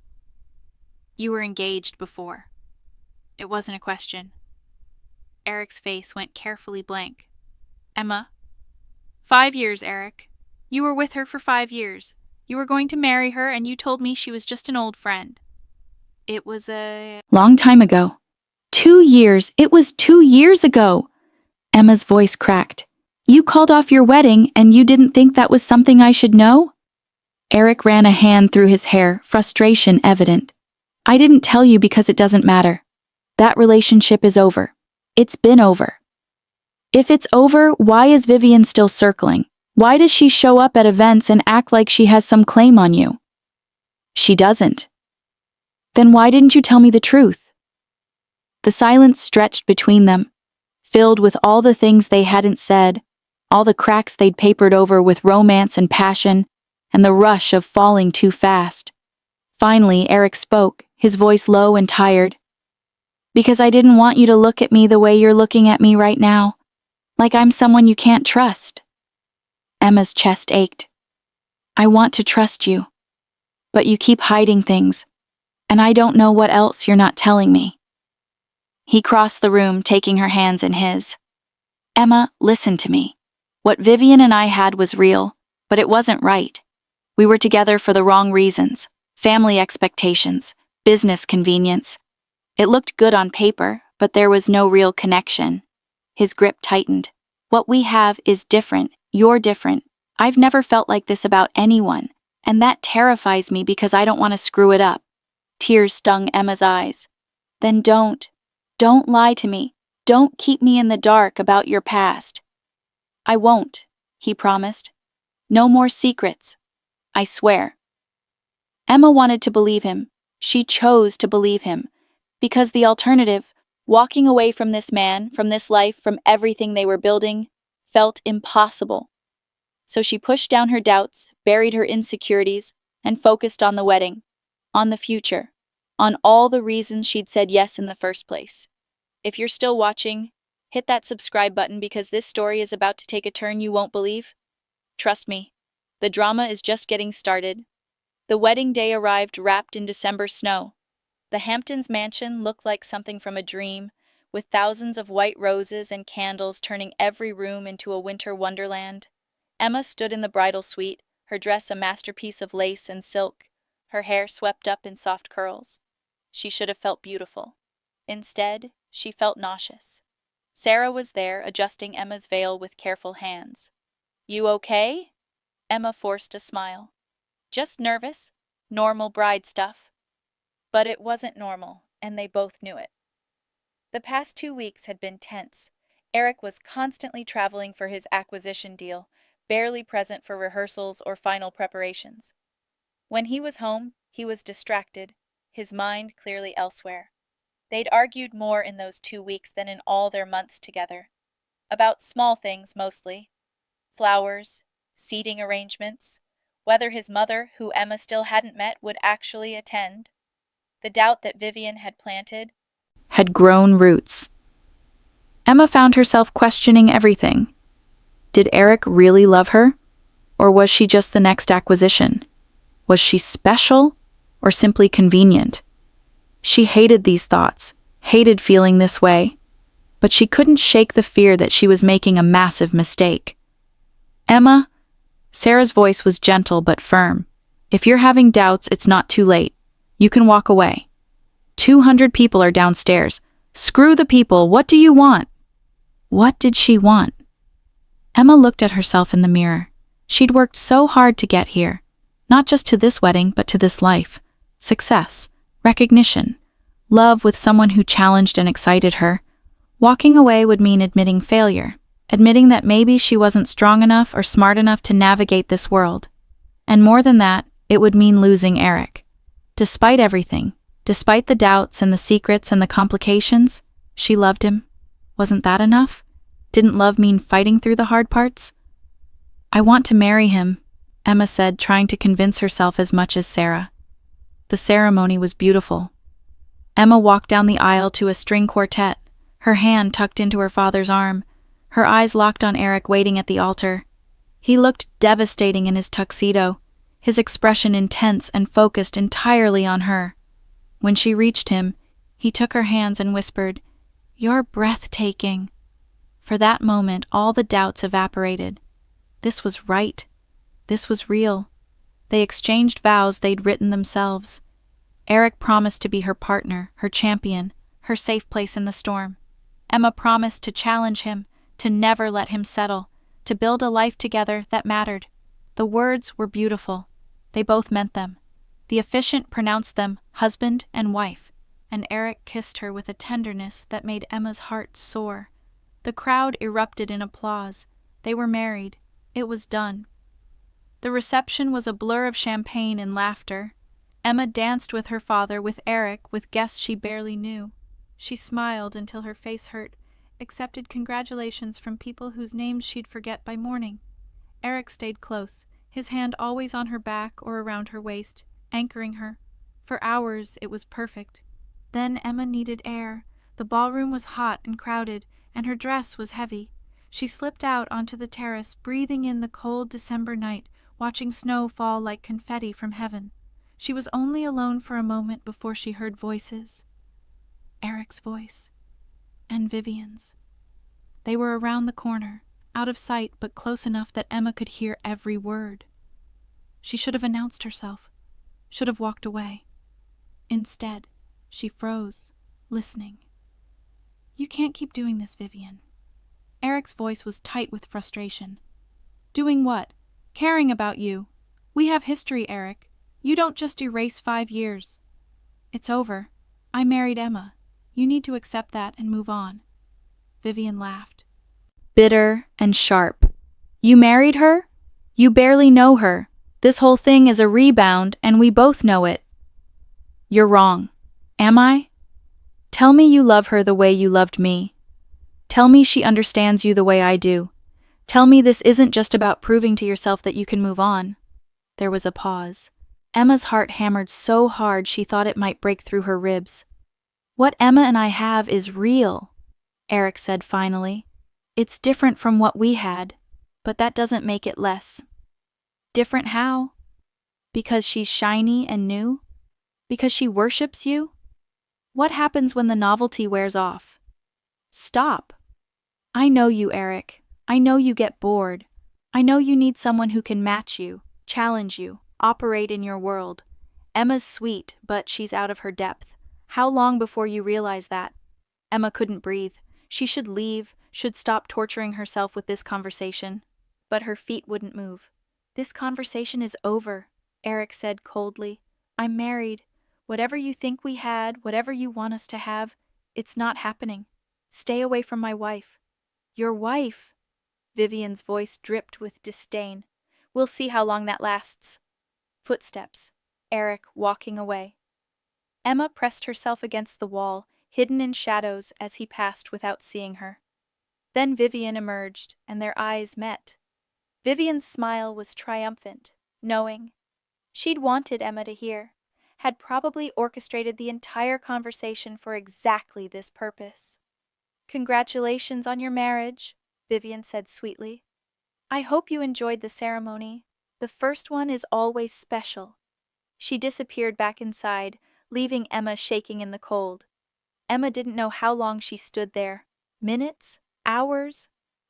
S1: "You were engaged before." It wasn't a question. Eric's face went carefully blank. "Emma?" 5 years, Eric. You were with her for 5 years. You were going to marry her, and you told me she was just an old friend." "It was a long time ago." 2 years. It was 2 years ago. Emma's voice cracked. "You called off your wedding, and you didn't think that was something I should know?" Eric ran a hand through his hair, frustration evident. "I didn't tell you because it doesn't matter. That relationship is over. It's been over. If it's over, why is Vivian still circling? Why does she show up at events and act like she has some claim on you?" "She doesn't." "Then why didn't you tell me the truth?" The silence stretched between them, filled with all the things they hadn't said, all the cracks they'd papered over with romance and passion, and the rush of falling too fast. Finally, Eric spoke, his voice low and tired. "Because I didn't want you to look at me the way you're looking at me right now, like I'm someone you can't trust." Emma's chest ached. "I want to trust you, but you keep hiding things, and I don't know what else you're not telling me." He crossed the room, taking her hands in his. "Emma, listen to me. What Vivian and I had was real, but it wasn't right. We were together for the wrong reasons. Family expectations, business convenience. It looked good on paper, but there was no real connection." His grip tightened. "What we have is different. You're different. I've never felt like this about anyone, and that terrifies me because I don't want to screw it up." Tears stung Emma's eyes. "Then don't lie to me. Don't keep me in the dark about your past." "I won't," he promised. "No more secrets. I swear." Emma wanted to believe him. She chose to believe him. Because the alternative, walking away from this man, from this life, from everything they were building, felt impossible. So she pushed down her doubts, buried her insecurities, and focused on the wedding, on the future, on all the reasons she'd said yes in the first place. If you're still watching, hit that subscribe button because this story is about to take a turn you won't believe. Trust me, the drama is just getting started. The wedding day arrived wrapped in December snow. The Hamptons mansion looked like something from a dream, with thousands of white roses and candles turning every room into a winter wonderland. Emma stood in the bridal suite, her dress a masterpiece of lace and silk, her hair swept up in soft curls. She should have felt beautiful. Instead, she felt nauseous. Sarah was there, adjusting Emma's veil with careful hands. "You okay?" Emma forced a smile. "Just nervous. Normal bride stuff." But it wasn't normal, and they both knew it. The past 2 weeks had been tense. Eric was constantly traveling for his acquisition deal, barely present for rehearsals or final preparations. When he was home, he was distracted, his mind clearly elsewhere. They'd argued more in those 2 weeks than in all their months together. About small things, mostly. Flowers, seating arrangements, whether his mother, who Emma still hadn't met, would actually attend. The doubt that Vivian had planted had grown roots. Emma found herself questioning everything. Did Eric really love her? Or was she just the next acquisition? Was she special or simply convenient? She hated these thoughts, hated feeling this way, but she couldn't shake the fear that she was making a massive mistake. "Emma," Sarah's voice was gentle but firm. "If you're having doubts, it's not too late. You can walk away. 200 people are downstairs. Screw the people, what do you want?" What did she want? Emma looked at herself in the mirror. She'd worked so hard to get here, not just to this wedding, but to this life. Success, recognition, love with someone who challenged and excited her. Walking away would mean admitting failure, admitting that maybe she wasn't strong enough or smart enough to navigate this world. And more than that, it would mean losing Eric. Despite everything, despite the doubts and the secrets and the complications, she loved him. Wasn't that enough? Didn't love mean fighting through the hard parts? "I want to marry him," Emma said, trying to convince herself as much as Sarah. The ceremony was beautiful. Emma walked down the aisle to a string quartet, her hand tucked into her father's arm, her eyes locked on Eric waiting at the altar. He looked devastating in his tuxedo, his expression intense and focused entirely on her. When she reached him, he took her hands and whispered, "You're breathtaking." For that moment, all the doubts evaporated. This was right. This was real. They exchanged vows they'd written themselves. Eric promised to be her partner, her champion, her safe place in the storm. Emma promised to challenge him, to never let him settle, to build a life together that mattered. The words were beautiful. They both meant them. The officiant pronounced them husband and wife, and Eric kissed her with a tenderness that made Emma's heart soar. The crowd erupted in applause. They were married. It was done. The reception was a blur of champagne and laughter. Emma danced with her father, with Eric, with guests she barely knew. She smiled until her face hurt, accepted congratulations from people whose names she'd forget by morning. Eric stayed close, his hand always on her back or around her waist, anchoring her. For hours it was perfect. Then Emma needed air. The ballroom was hot and crowded, and her dress was heavy. She slipped out onto the terrace, breathing in the cold December night, watching snow fall like confetti from heaven. She was only alone for a moment before she heard voices. Eric's voice. And Vivian's. They were around the corner, out of sight but close enough that Emma could hear every word. She should have announced herself, should have walked away. Instead, she froze, listening. "You can't keep doing this, Vivian." Eric's voice was tight with frustration. "Doing what? Caring about you. We have history, Eric. You don't just erase 5 years. It's over. I married Emma. You need to accept that and move on." Vivian laughed. Bitter and sharp. "You married her? You barely know her. This whole thing is a rebound, and we both know it." "You're wrong. Am I? Tell me you love her the way you loved me. Tell me she understands you the way I do. Tell me this isn't just about proving to yourself that you can move on." There was a pause. Emma's heart hammered so hard she thought it might break through her ribs. "What Emma and I have is real," Eric said finally. "It's different from what we had, but that doesn't make it less." "Different how? Because she's shiny and new? Because she worships you? What happens when the novelty wears off?" "Stop. I know you, Eric. I know you get bored. I know you need someone who can match you, challenge you, operate in your world. Emma's sweet, but she's out of her depth. How long before you realize that? Emma couldn't breathe. She should leave, should stop torturing herself with this conversation. But her feet wouldn't move. This conversation is over, Eric said coldly. I'm married. Whatever you think we had, whatever you want us to have, it's not happening. Stay away from my wife. Your wife? Vivian's voice dripped with disdain. We'll see how long that lasts. Footsteps. Eric walking away. Emma pressed herself against the wall, hidden in shadows as he passed without seeing her. Then Vivian emerged, and their eyes met. Vivian's smile was triumphant, knowing. She'd wanted Emma to hear, had probably orchestrated the entire conversation for exactly this purpose. Congratulations on your marriage, Vivian said sweetly. I hope you enjoyed the ceremony. The first one is always special. She disappeared back inside, leaving Emma shaking in the cold. Emma didn't know how long she stood there. Minutes? Hours?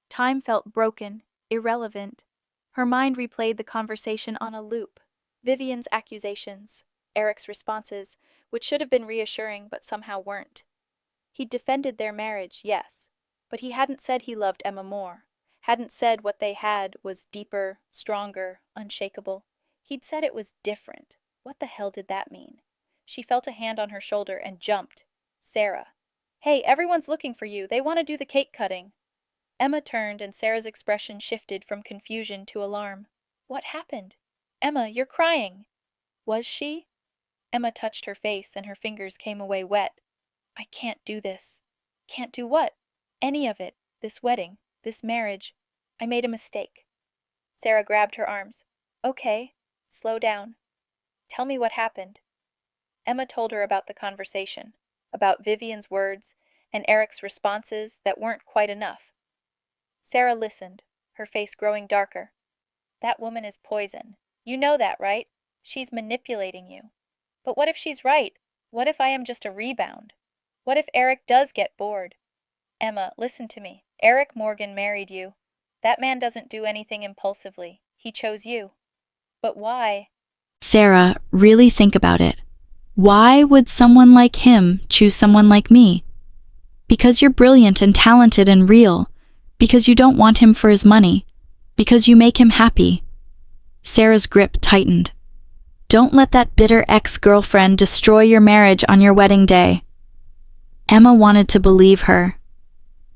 S1: Time felt broken, irrelevant. Her mind replayed the conversation on a loop. Vivian's accusations, Eric's responses, which should have been reassuring but somehow weren't. He'd defended their marriage, yes, but he hadn't said he loved Emma more. Hadn't said what they had was deeper, stronger, unshakable. He'd said it was different. What the hell did that mean? She felt a hand on her shoulder and jumped. Sarah. Hey, everyone's looking for you. They want to do the cake cutting. Emma turned and Sarah's expression shifted from confusion to alarm. What happened? Emma, you're crying. Was she? Emma touched her face and her fingers came away wet. I can't do this. Can't do what? Any of it. This wedding. This marriage. I made a mistake. Sarah grabbed her arms. Okay. Slow down. Tell me what happened. Emma told her about the conversation, about Vivian's words, and Eric's responses that weren't quite enough. Sarah listened, her face growing darker. That woman is poison. You know that, right? She's manipulating you. But what if she's right? What if I am just a rebound? What if Eric does get bored? Emma, listen to me. Eric Morgan married you. That man doesn't do anything impulsively. He chose you. But why? Sarah, really think about it. Why would someone like him choose someone like me? Because you're brilliant and talented and real. Because you don't want him for his money. Because you make him happy. Sarah's grip tightened. Don't let that bitter ex-girlfriend destroy your marriage on your wedding day. Emma wanted to believe her.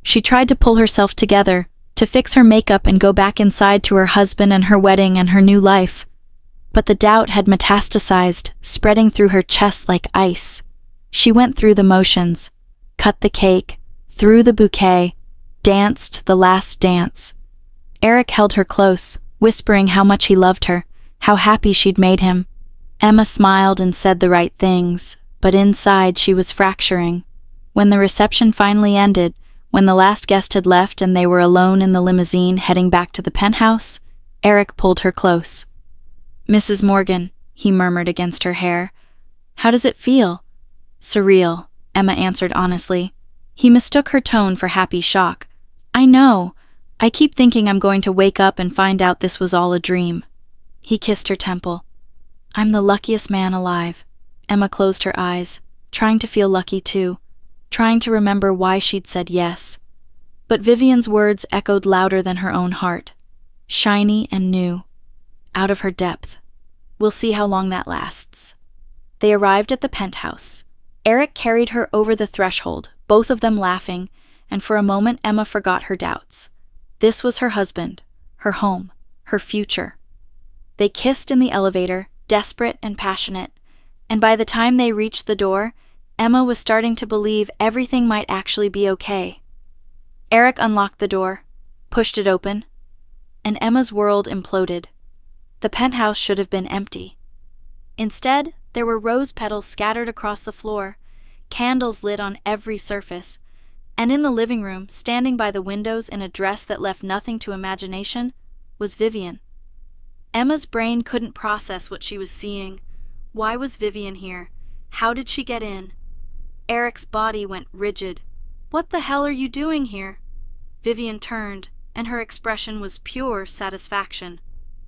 S1: She tried to pull herself together, to fix her makeup and go back inside to her husband and her wedding and her new life. But the doubt had metastasized, spreading through her chest like ice. She went through the motions, cut the cake, threw the bouquet, danced the last dance. Eric held her close, whispering how much he loved her, how happy she'd made him. Emma smiled and said the right things, but inside she was fracturing. When the reception finally ended, when the last guest had left and they were alone in the limousine heading back to the penthouse, Eric pulled her close. Mrs. Morgan, he murmured against her hair. How does it feel? Surreal, Emma answered honestly. He mistook her tone for happy shock. I know. I keep thinking I'm going to wake up and find out this was all a dream. He kissed her temple. I'm the luckiest man alive. Emma closed her eyes, trying to feel lucky too, trying to remember why she'd said yes. But Vivian's words echoed louder than her own heart. Shiny and new. Out of her depth. We'll see how long that lasts. They arrived at the penthouse. Eric carried her over the threshold, both of them laughing, and for a moment Emma forgot her doubts. This was her husband, her home, her future. They kissed in the elevator, desperate and passionate, and by the time they reached the door, Emma was starting to believe everything might actually be okay. Eric unlocked the door, pushed it open, and Emma's world imploded. The penthouse should have been empty. Instead, there were rose petals scattered across the floor, candles lit on every surface, and in the living room, standing by the windows in a dress that left nothing to imagination, was Vivian. Emma's brain couldn't process what she was seeing. Why was Vivian here? How did she get in? Eric's body went rigid. What the hell are you doing here? Vivian turned, and her expression was pure satisfaction.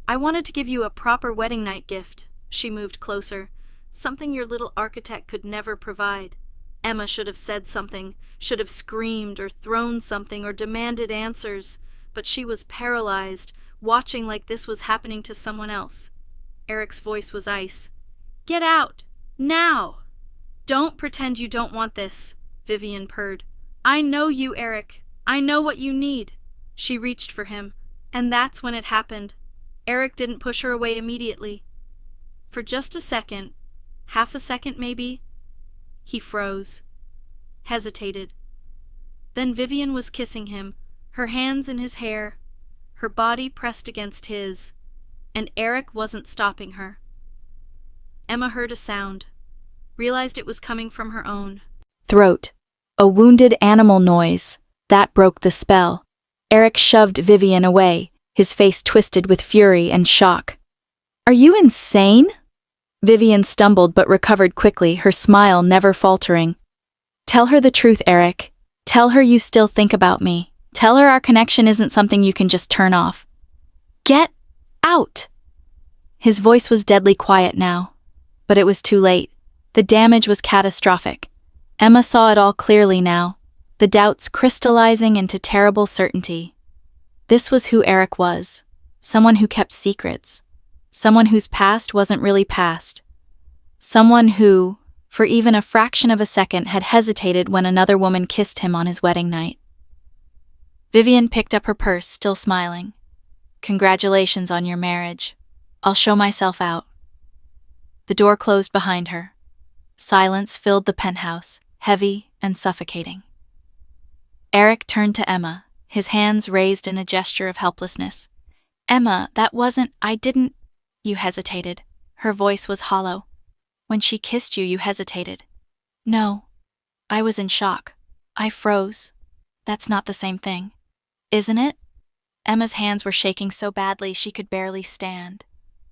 S1: I wanted to give you a proper wedding night gift. She moved closer. Something your little architect could never provide.
S2: Emma should have said something, should have screamed or thrown something or demanded answers, but she was paralyzed, watching like this was happening to someone else. Eric's voice was ice. "Get out! Now!" "Don't pretend you don't want this," Vivian purred. "I know you, Eric. I know what you need." She reached for him, and that's when it happened. Eric didn't push her away immediately. For just a second, half a second maybe, he froze, hesitated. Then Vivian was kissing him, her hands in his hair, her body pressed against his, and Eric wasn't stopping her. Emma heard a sound, realized it was coming from her own
S1: throat. A wounded animal noise. That broke the spell. Eric shoved Vivian away, his face twisted with fury and shock. "Are you insane?" Vivian stumbled but recovered quickly, her smile never faltering. "Tell her the truth, Eric. Tell her you still think about me. Tell her our connection isn't something you can just turn off." "Get out!" His voice was deadly quiet now. But it was too late. The damage was catastrophic. Emma saw it all clearly now, the doubts crystallizing into terrible certainty. This was who Eric was, someone who kept secrets, someone whose past wasn't really past, someone who, for even a fraction of a second, had hesitated when another woman kissed him on his wedding night. Vivian picked up her purse, still smiling. "Congratulations on your marriage. I'll show myself out." The door closed behind her. Silence filled the penthouse, heavy and suffocating. Eric turned to Emma, his hands raised in a gesture of helplessness. "Emma, that wasn't, I didn't—" "You hesitated." Her voice was hollow. "When she kissed you, you hesitated." "No. I was in shock. I froze. That's not the same thing." "Isn't it?" Emma's hands were shaking so badly she could barely stand.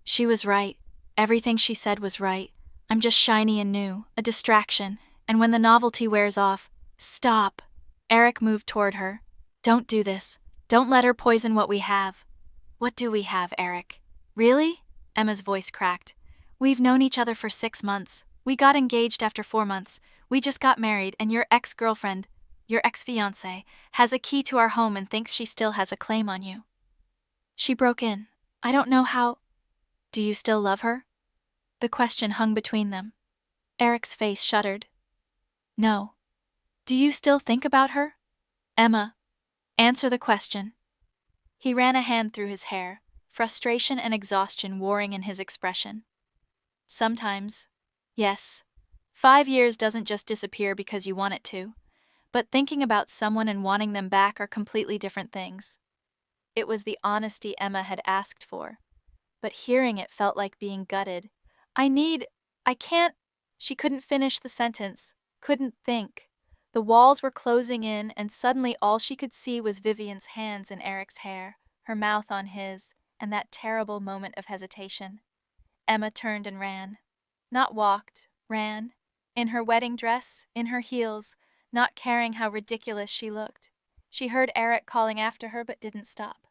S1: She was right. Everything she said was right. "I'm just shiny and new, a distraction, and when the novelty wears off—" "Stop!" Eric moved toward her. "Don't do this. Don't let her poison what we have." "What do we have, Eric?" "Really?" Emma's voice cracked. "We've known each other for 6 months. We got engaged after 4 months. We just got married, and your ex-girlfriend, your ex-fiancé, has a key to our home and thinks she still has a claim on you." She broke in. "I don't know how—" "Do you still love her?" The question hung between them. Eric's face shuddered. "No." "Do you still think about her?" "Emma, answer the question." He ran a hand through his hair, frustration and exhaustion warring in his expression. "Sometimes, yes. 5 years doesn't just disappear because you want it to. But thinking about someone and wanting them back are completely different things." It was the honesty Emma had asked for. But hearing it felt like being gutted. I can't." She couldn't finish the sentence, couldn't think. The walls were closing in, and suddenly all she could see was Vivian's hands in Eric's hair, her mouth on his, and that terrible moment of hesitation. Emma turned and ran. Not walked, ran. In her wedding dress, in her heels, not caring how ridiculous she looked. She heard Eric calling after her but didn't stop.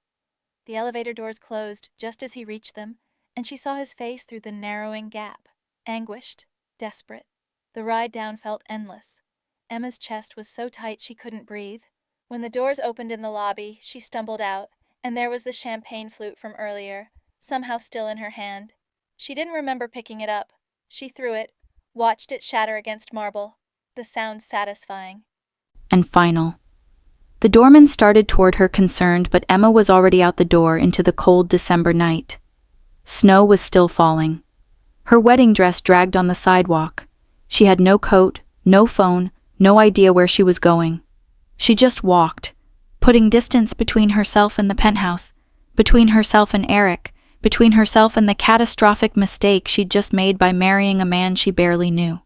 S1: The elevator doors closed just as he reached them, and she saw his face through the narrowing gap, anguished, desperate. The ride down felt endless. Emma's chest was so tight she couldn't breathe. When the doors opened in the lobby, she stumbled out, and there was the champagne flute from earlier, somehow still in her hand. She didn't remember picking it up. She threw it, watched it shatter against marble, the sound satisfying. And final. The doorman started toward her concerned, but Emma was already out the door into the cold December night. Snow was still falling. Her wedding dress dragged on the sidewalk. She had no coat, no phone, no idea where she was going. She just walked, putting distance between herself and the penthouse, between herself and Eric, between herself and the catastrophic mistake she'd just made by marrying a man she barely knew.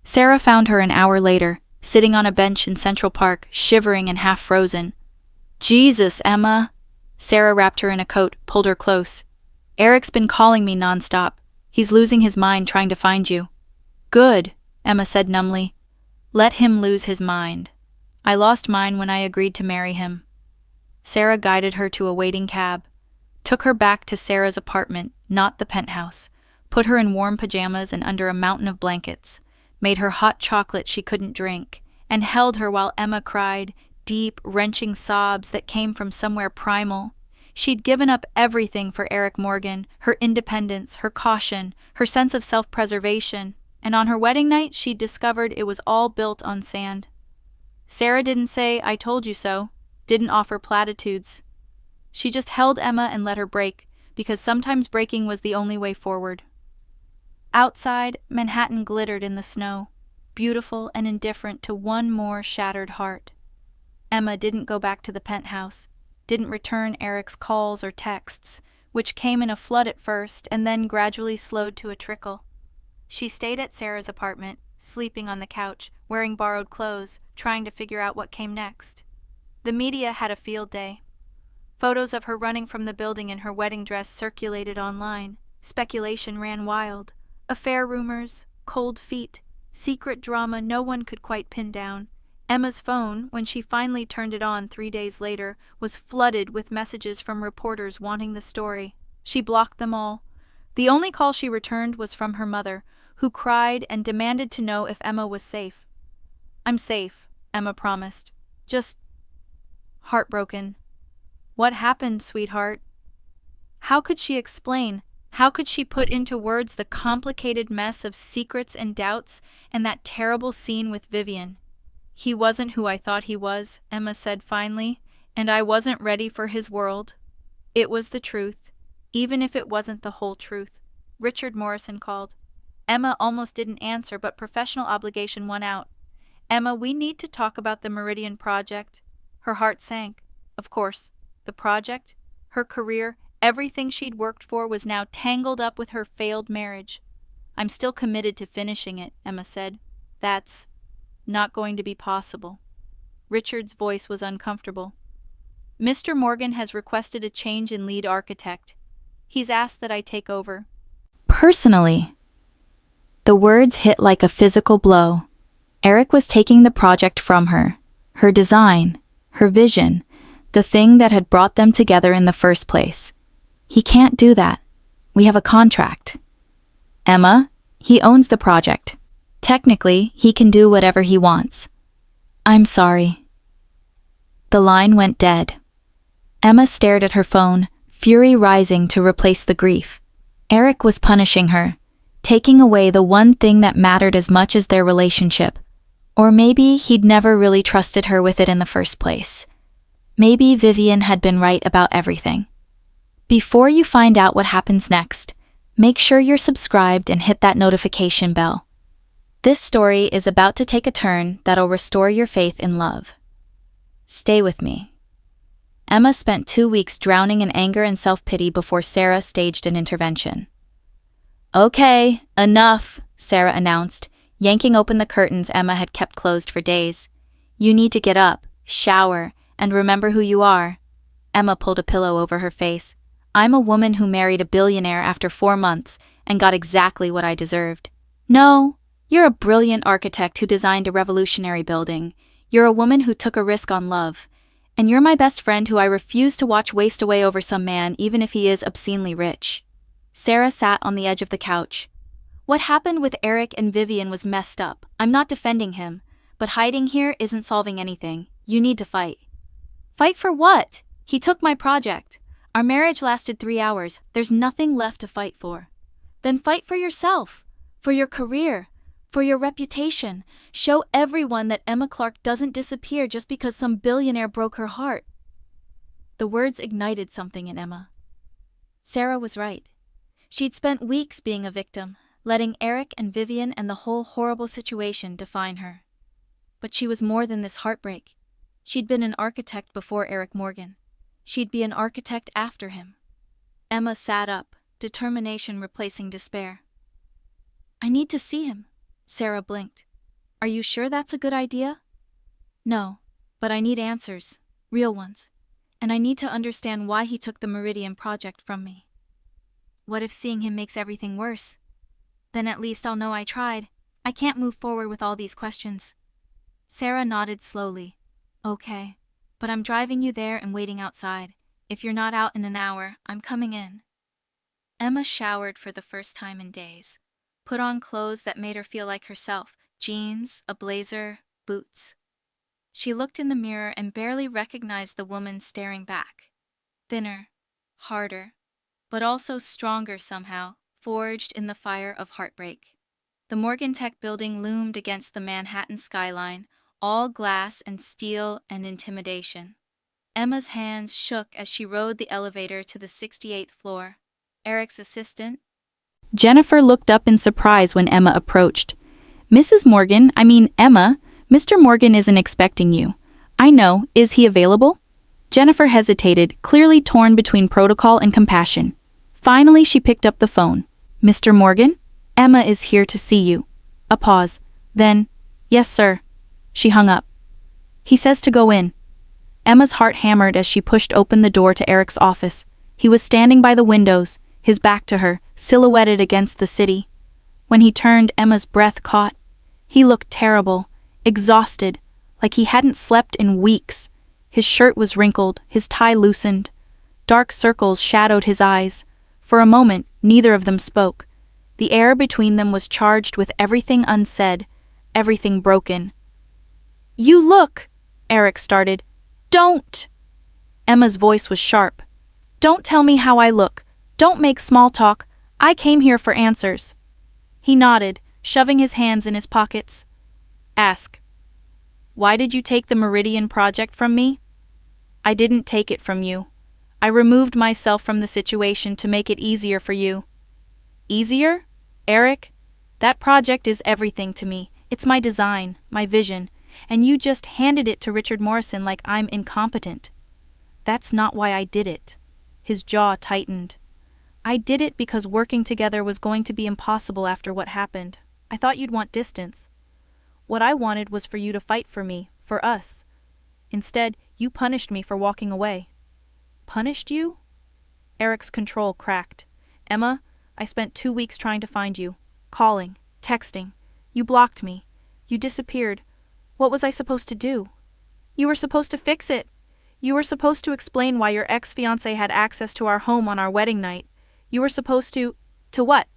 S1: Sarah found her an hour later, sitting on a bench in Central Park, shivering and half frozen. "Jesus, Emma." Sarah wrapped her in a coat, pulled her close. "Eric's been calling me nonstop. He's losing his mind trying to find you." "Good," Emma said numbly. "Let him lose his mind. I lost mine when I agreed to marry him." Sarah guided her to a waiting cab, took her back to Sarah's apartment, not the penthouse, put her in warm pajamas and under a mountain of blankets, made her hot chocolate she couldn't drink, and held her while Emma cried, deep, wrenching sobs that came from somewhere primal. She'd given up everything for Eric Morgan, her independence, her caution, her sense of self-preservation, and on her wedding night she'd discovered it was all built on sand. Sarah didn't say, "I told you so," didn't offer platitudes. She just held Emma and let her break, because sometimes breaking was the only way forward. Outside, Manhattan glittered in the snow, beautiful and indifferent to one more shattered heart. Emma didn't go back to the penthouse, didn't return Eric's calls or texts, which came in a flood at first and then gradually slowed to a trickle. She stayed at Sarah's apartment, sleeping on the couch, wearing borrowed clothes, trying to figure out what came next. The media had a field day. Photos of her running from the building in her wedding dress circulated online. Speculation ran wild. Affair rumors, cold feet, secret drama no one could quite pin down. Emma's phone, when she finally turned it on 3 days later, was flooded with messages from reporters wanting the story. She blocked them all. The only call she returned was from her mother, who cried and demanded to know if Emma was safe. "I'm safe," Emma promised. "Just heartbroken." "What happened, sweetheart?" How could she explain? How could she put into words the complicated mess of secrets and doubts and that terrible scene with Vivian? "He wasn't who I thought he was," Emma said finally, "and I wasn't ready for his world." It was the truth, even if it wasn't the whole truth. Richard Morrison called. Emma almost didn't answer, but professional obligation won out. "Emma, we need to talk about the Meridian Project." Her heart sank. Of course, the project, her career, everything she'd worked for was now tangled up with her failed marriage. "I'm still committed to finishing it," Emma said. "That's not going to be possible." Richard's voice was uncomfortable. "Mr. Morgan has requested a change in lead architect. He's asked that I take over." Personally. The words hit like a physical blow. Eric was taking the project from her design, her vision, the thing that had brought them together in the first place. "He can't do that. We have a contract." "Emma, he owns the project. Technically, he can do whatever he wants." "I'm sorry." The line went dead. Emma stared at her phone, fury rising to replace the grief. Eric was punishing her, taking away the one thing that mattered as much as their relationship. Or maybe he'd never really trusted her with it in the first place. Maybe Vivian had been right about everything. Before you find out what happens next, make sure you're subscribed and hit that notification bell. This story is about to take a turn that'll restore your faith in love. Stay with me. Emma spent 2 weeks drowning in anger and self-pity before Sarah staged an intervention. "Okay, enough," Sarah announced, yanking open the curtains Emma had kept closed for days. "You need to get up, shower, and remember who you are." Emma pulled a pillow over her face. "I'm a woman who married a billionaire after 4 months and got exactly what I deserved." "No, you're a brilliant architect who designed a revolutionary building. You're a woman who took a risk on love. And you're my best friend who I refuse to watch waste away over some man even if he is obscenely rich." Sarah sat on the edge of the couch. "What happened with Eric and Vivian was messed up. I'm not defending him, but hiding here isn't solving anything. You need to fight." "Fight for what? He took my project. Our marriage lasted 3 hours. There's nothing left to fight for." "Then fight for yourself, for your career, for your reputation. Show everyone that Emma Clark doesn't disappear just because some billionaire broke her heart." The words ignited something in Emma. Sarah was right. She'd spent weeks being a victim, letting Eric and Vivian and the whole horrible situation define her. But she was more than this heartbreak. She'd been an architect before Eric Morgan. She'd be an architect after him. Emma sat up, determination replacing despair. "I need to see him." Sarah blinked. "Are you sure that's a good idea?" "No, but I need answers, real ones. And I need to understand why he took the Meridian project from me." "What if seeing him makes everything worse? Then at least I'll know I tried. I can't move forward with all these questions." Sarah nodded slowly. "Okay, but I'm driving you there and waiting outside. If you're not out in an hour, I'm coming in." Emma showered for the first time in days, put on clothes that made her feel like herself, Jeans, a blazer, boots. She looked in the mirror and barely recognized the woman staring back. Thinner, harder, but also stronger somehow, forged in the fire of heartbreak. The Morgan Tech building loomed against the Manhattan skyline, all glass and steel and intimidation. Emma's hands shook as she rode the elevator to the 68th floor. Eric's assistant.
S2: Jennifer looked up in surprise when Emma approached. Mrs. Morgan, Emma, Mr. Morgan isn't expecting you. I know, is he available? Jennifer hesitated, clearly torn between protocol and compassion. Finally, she picked up the phone. Mr. Morgan? Emma is here to see you. A pause. Then, yes, sir. She hung up. He says to go in. Emma's heart hammered as she pushed open the door to Eric's office. He was standing by the windows, his back to her, silhouetted against the city. When he turned, Emma's breath caught. He looked terrible, exhausted, like he hadn't slept in weeks. His shirt was wrinkled, his tie loosened. Dark circles shadowed his eyes. For a moment, neither of them spoke. The air between them was charged with everything unsaid, everything broken. You look, Eric started. Don't! Emma's voice was sharp. Don't tell me how I look. Don't make small talk. I came here for answers. He nodded, shoving his hands in his pockets. Ask. Why did you take the Meridian project from me? I didn't take it from you. I removed myself from the situation to make it easier for you. Easier? Eric? That project is everything to me. It's my design, my vision, and you just handed it to Richard Morrison like I'm incompetent. That's not why I did it. His jaw tightened. I did it because working together was going to be impossible after what happened. I thought you'd want distance. What I wanted was for you to fight for me, for us. Instead, you punished me for walking away. Punished you? Eric's control cracked. Emma, I spent 2 weeks trying to find you. Calling, texting. You blocked me. You disappeared. What was I supposed to do? You were supposed to fix it. You were supposed to explain why your ex-fiancé had access to our home on our wedding night. You were supposed to... To what?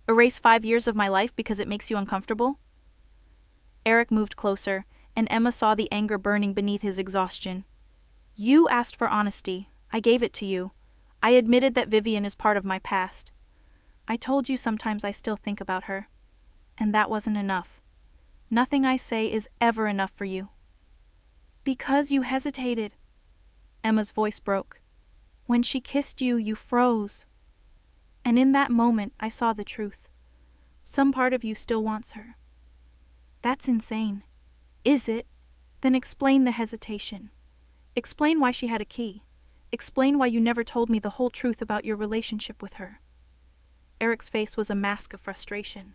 S2: Erase 5 years of my life because it makes you uncomfortable? Eric moved closer, and Emma saw the anger burning beneath his exhaustion. You asked for honesty. I gave it to you. I admitted that Vivian is part of my past. I told you sometimes I still think about her. And that wasn't enough. Nothing I say is ever enough for you. Because you hesitated. Emma's voice broke. When she kissed you, you froze. And in that moment, I saw the truth. Some part of you still wants her. That's insane. Is it? Then explain the hesitation. Explain why she had a key. Explain why you never told me the whole truth about your relationship with her. Eric's face was a mask of frustration.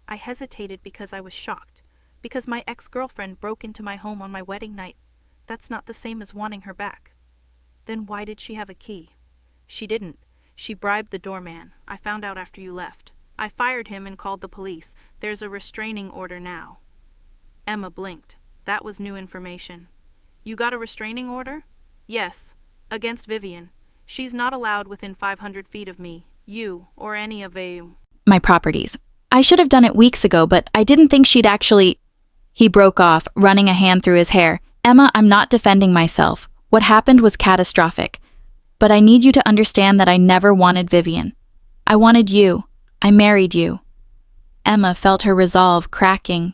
S2: I hesitated because I was shocked, because my ex-girlfriend broke into my home on my wedding night. That's not the same as wanting her back. Then why did she have a key? She didn't. She bribed the doorman. I found out after you left. I fired him and called the police. There's a restraining order now. Emma blinked. That was new information. You got a restraining order? Yes. Against Vivian. She's not allowed within 500 feet of me, you, or any of
S1: my properties. I should have done it weeks ago, but I didn't think she'd actually... He broke off, running a hand through his hair. Emma, I'm not defending myself. What happened was catastrophic. But I need you to understand that I never wanted Vivian. I wanted you. I married you. Emma felt her resolve cracking.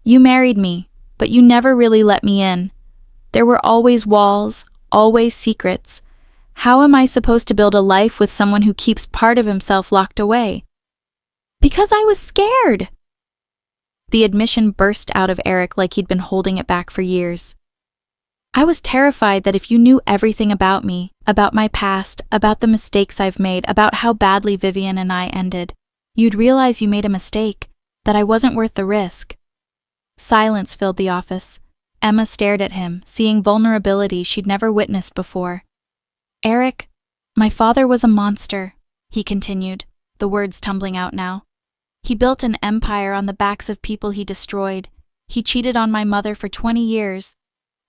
S1: You married me, but you never really let me in. There were always walls, always secrets. How am I supposed to build a life with someone who keeps part of himself locked away? Because I was scared. The admission burst out of Eric like he'd been holding it back for years. I was terrified that if you knew everything about me, about my past, about the mistakes I've made, about how badly Vivian and I ended, you'd realize you made a mistake, that I wasn't worth the risk. Silence filled the office. Emma stared at him, seeing vulnerability she'd never witnessed before. Eric, my father was a monster, he continued, the words tumbling out now. He built an empire on the backs of people he destroyed. He cheated on my mother for 20 years.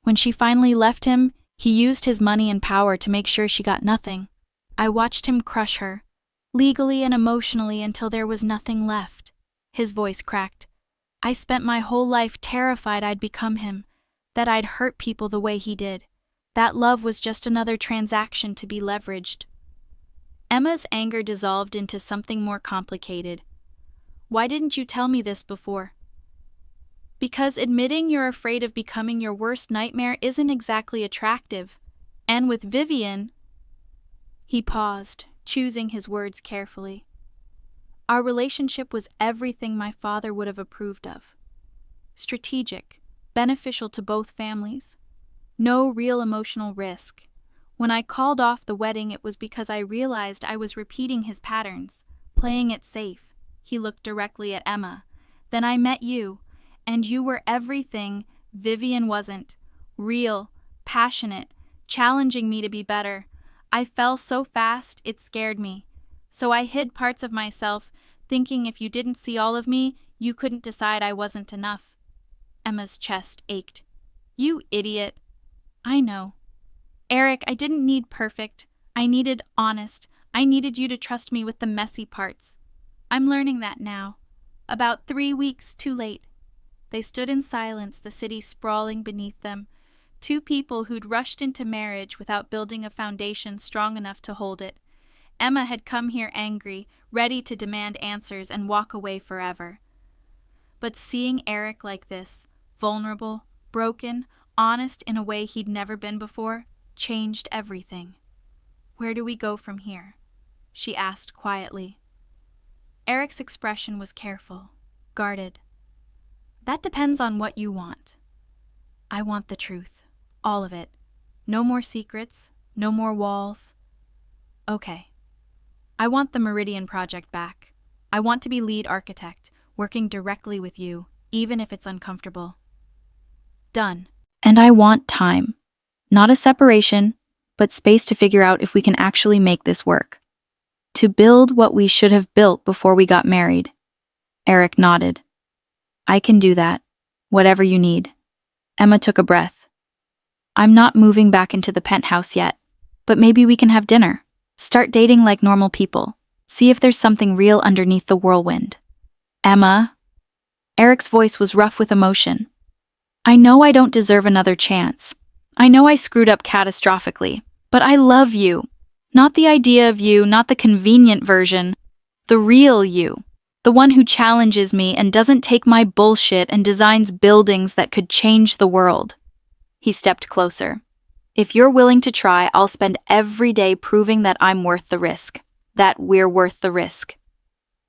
S1: When she finally left him, he used his money and power to make sure she got nothing. I watched him crush her, legally and emotionally until there was nothing left. His voice cracked. I spent my whole life terrified I'd become him, that I'd hurt people the way he did. That love was just another transaction to be leveraged. Emma's anger dissolved into something more complicated. Why didn't you tell me this before? Because admitting you're afraid of becoming your worst nightmare isn't exactly attractive. And with Vivian... He paused, choosing his words carefully. Our relationship was everything my father would have approved of. Strategic, beneficial to both families. No real emotional risk. When I called off the wedding, it was because I realized I was repeating his patterns, playing it safe. He looked directly at Emma. Then I met you, and you were everything Vivian wasn't. Real, passionate, challenging me to be better. I fell so fast, it scared me. So I hid parts of myself, thinking if you didn't see all of me, you couldn't decide I wasn't enough. Emma's chest ached. You idiot. I know. Eric, I didn't need perfect. I needed honest. I needed you to trust me with the messy parts. I'm learning that now. About 3 weeks too late. They stood in silence, the city sprawling beneath them. Two people who'd rushed into marriage without building a foundation strong enough to hold it. Emma had come here angry, ready to demand answers and walk away forever. But seeing Eric like this, vulnerable, broken, honest in a way he'd never been before, changed everything. Where do we go from here? She asked quietly. Eric's expression was careful, guarded. That depends on what you want. I want the truth, all of it. No more secrets, no more walls. Okay. I want the Meridian project back. I want to be lead architect, working directly with you, even if it's uncomfortable. Done. And I want time. Not a separation, but space to figure out if we can actually make this work. To build what we should have built before we got married. Eric nodded. I can do that. Whatever you need. Emma took a breath. I'm not moving back into the penthouse yet, but maybe we can have dinner. Start dating like normal people. See if there's something real underneath the whirlwind. Emma. Eric's voice was rough with emotion. I know I don't deserve another chance. I know I screwed up catastrophically, but I love you. Not the idea of you, not the convenient version. The real you. The one who challenges me and doesn't take my bullshit and designs buildings that could change the world. He stepped closer. If you're willing to try, I'll spend every day proving that I'm worth the risk. That we're worth the risk.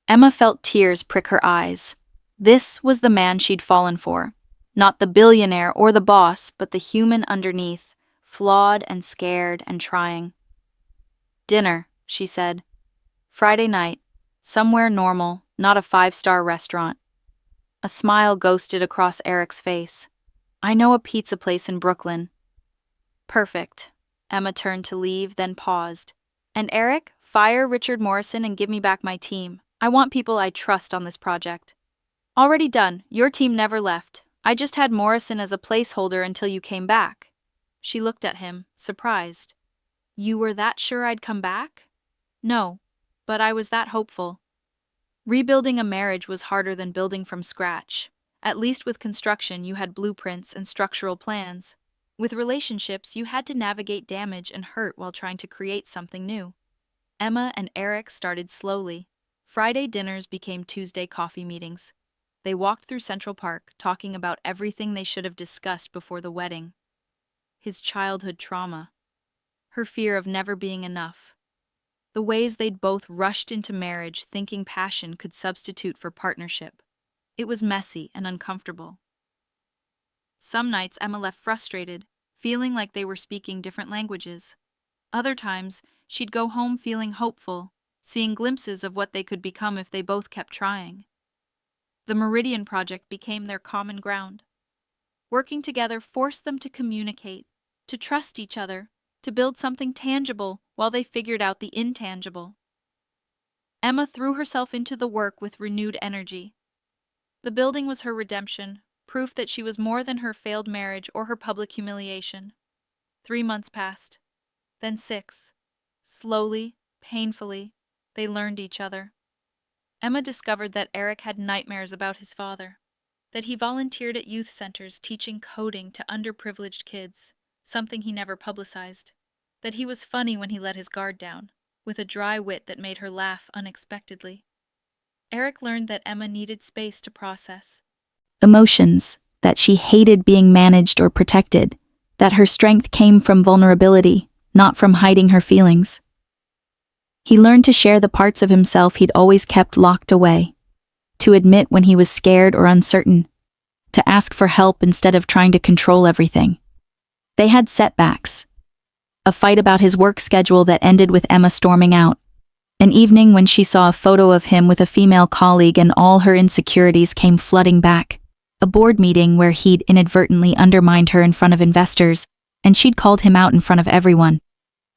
S1: Emma felt tears prick her eyes. This was the man she'd fallen for. Not the billionaire or the boss, but the human underneath, flawed and scared and trying. Dinner, she said. Friday night. Somewhere normal, not a 5-star restaurant. A smile ghosted across Eric's face. I know a pizza place in Brooklyn. Perfect. Emma turned to leave, then paused. And Eric, fire Richard Morrison and give me back my team. I want people I trust on this project. Already done. Your team never left. I just had Morrison as a placeholder until you came back. She looked at him, surprised. You were that sure I'd come back? No, but I was that hopeful. Rebuilding a marriage was harder than building from scratch. At least with construction, you had blueprints and structural plans. With relationships, you had to navigate damage and hurt while trying to create something new. Emma and Eric started slowly. Friday dinners became Tuesday coffee meetings. They walked through Central Park, talking about everything they should have discussed before the wedding. His childhood trauma. Her fear of never being enough. The ways they'd both rushed into marriage thinking passion could substitute for partnership. It was messy and uncomfortable. Some nights Emma left frustrated, feeling like they were speaking different languages. Other times, she'd go home feeling hopeful, seeing glimpses of what they could become if they both kept trying. The Meridian project became their common ground. Working together forced them to communicate, to trust each other, to build something tangible while they figured out the intangible. Emma threw herself into the work with renewed energy. The building was her redemption, proof that she was more than her failed marriage or her public humiliation. 3 months passed, then 6. Slowly, painfully, they learned each other. Emma discovered that Eric had nightmares about his father. that he volunteered at youth centers teaching coding to underprivileged kids, something he never publicized, that he was funny when he let his guard down, with a dry wit that made her laugh unexpectedly. Eric learned that Emma needed space to process emotions, that she hated being managed or protected, that her strength came from vulnerability, not from hiding her feelings. He learned to share the parts of himself he'd always kept locked away, to admit when he was scared or uncertain, to ask for help instead of trying to control everything. They had setbacks. A fight about his work schedule that ended with Emma storming out. An evening when she saw a photo of him with a female colleague and all her insecurities came flooding back. A board meeting where he'd inadvertently undermined her in front of investors, and she'd called him out in front of everyone.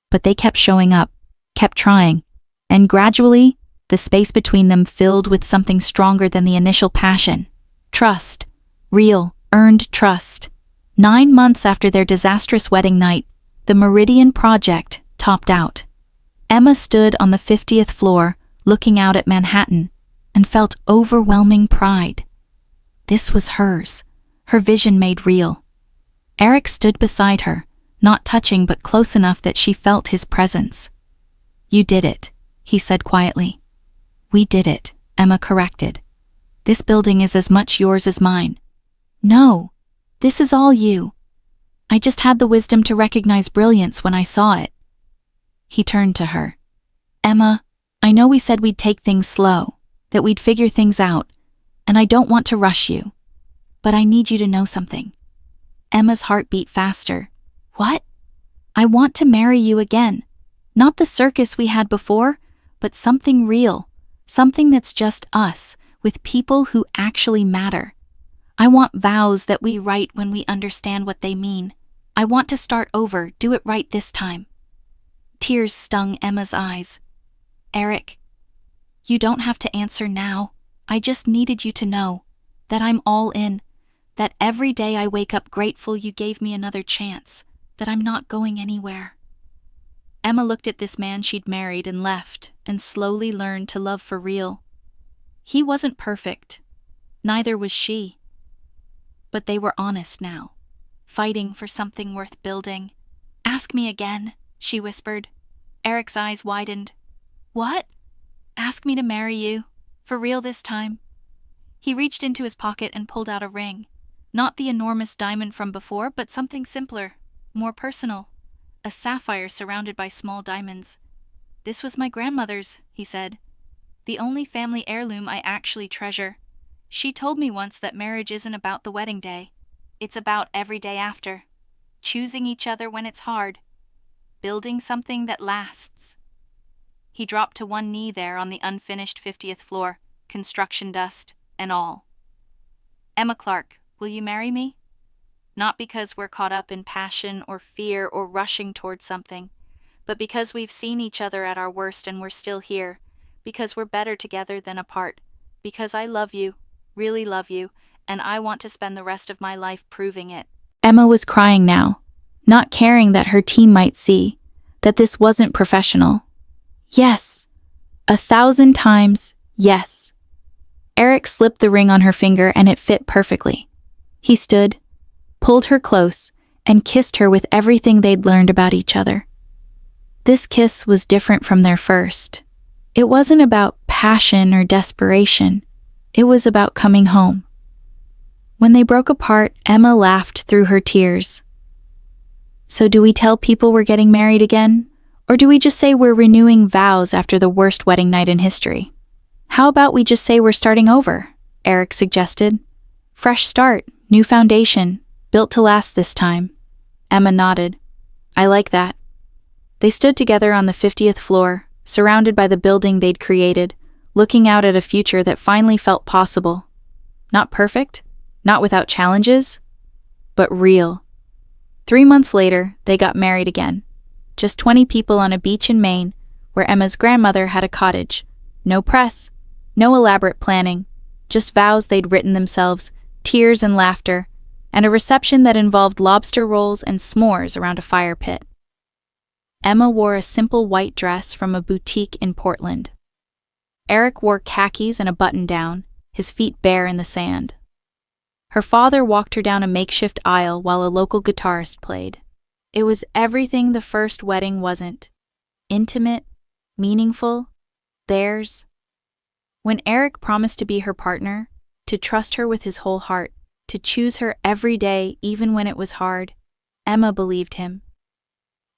S1: But they kept showing up, kept trying, and gradually, the space between them filled with something stronger than the initial passion. Trust. Real, earned trust. 9 months after their disastrous wedding night, the Meridian project topped out. Emma stood on the 50th floor, looking out at Manhattan, and felt overwhelming pride. This was hers, her vision made real. Eric stood beside her, not touching but close enough that she felt his presence. "You did it," he said quietly. "We did it," Emma corrected. "This building is as much yours as mine." "No, this is all you. I just had the wisdom to recognize brilliance when I saw it." He turned to her. "Emma, I know we said we'd take things slow, that we'd figure things out, and I don't want to rush you. But I need you to know something." Emma's heart beat faster. "What?" "I want to marry you again. Not the circus we had before, but something real. Something that's just us, with people who actually matter. I want vows that we write when we understand what they mean. I want to start over, do it right this time." Tears stung Emma's eyes. "Eric, you don't have to answer now. I just needed you to know that I'm all in, that every day I wake up grateful you gave me another chance, that I'm not going anywhere." Emma looked at this man she'd married and left, and slowly learned to love for real. He wasn't perfect. Neither was she. But they were honest now, fighting for something worth building. "Ask me again," she whispered. Eric's eyes widened. "What?" "Ask me to marry you. For real this time." He reached into his pocket and pulled out a ring. Not the enormous diamond from before, but something simpler, more personal. A sapphire surrounded by small diamonds. "This was my grandmother's," he said. "The only family heirloom I actually treasure. She told me once that marriage isn't about the wedding day. It's about every day after. Choosing each other when it's hard. Building something that lasts." He dropped to one knee there on the unfinished 50th floor, construction dust and all. "Emma Clark, will you marry me? Not because we're caught up in passion or fear or rushing towards something, but because we've seen each other at our worst and we're still here, because we're better together than apart, because I love you, really love you, and I want to spend the rest of my life proving it." Emma was crying now, not caring that her team might see, that this wasn't professional. Yes. 1,000 times, yes. Eric slipped the ring on her finger and it fit perfectly. He stood, pulled her close, and kissed her with everything they'd learned about each other. This kiss was different from their first. It wasn't about passion or desperation. It was about coming home. When they broke apart, Emma laughed through her tears. "So do we tell people we're getting married again? Or do we just say we're renewing vows after the worst wedding night in history? How about we just say we're starting over?" Eric suggested. "Fresh start, new foundation, built to last this time." Emma nodded. "I like that." They stood together on the 50th floor, surrounded by the building they'd created, looking out at a future that finally felt possible. Not perfect, not without challenges, but real. 3 months later, they got married again. Just 20 people on a beach in Maine, where Emma's grandmother had a cottage. No press, no elaborate planning, just vows they'd written themselves, tears and laughter, and a reception that involved lobster rolls and s'mores around a fire pit. Emma wore a simple white dress from a boutique in Portland. Eric wore khakis and a button-down, his feet bare in the sand. Her father walked her down a makeshift aisle while a local guitarist played. It was everything the first wedding wasn't. Intimate, meaningful, theirs. When Eric promised to be her partner, to trust her with his whole heart, to choose her every day even when it was hard, Emma believed him.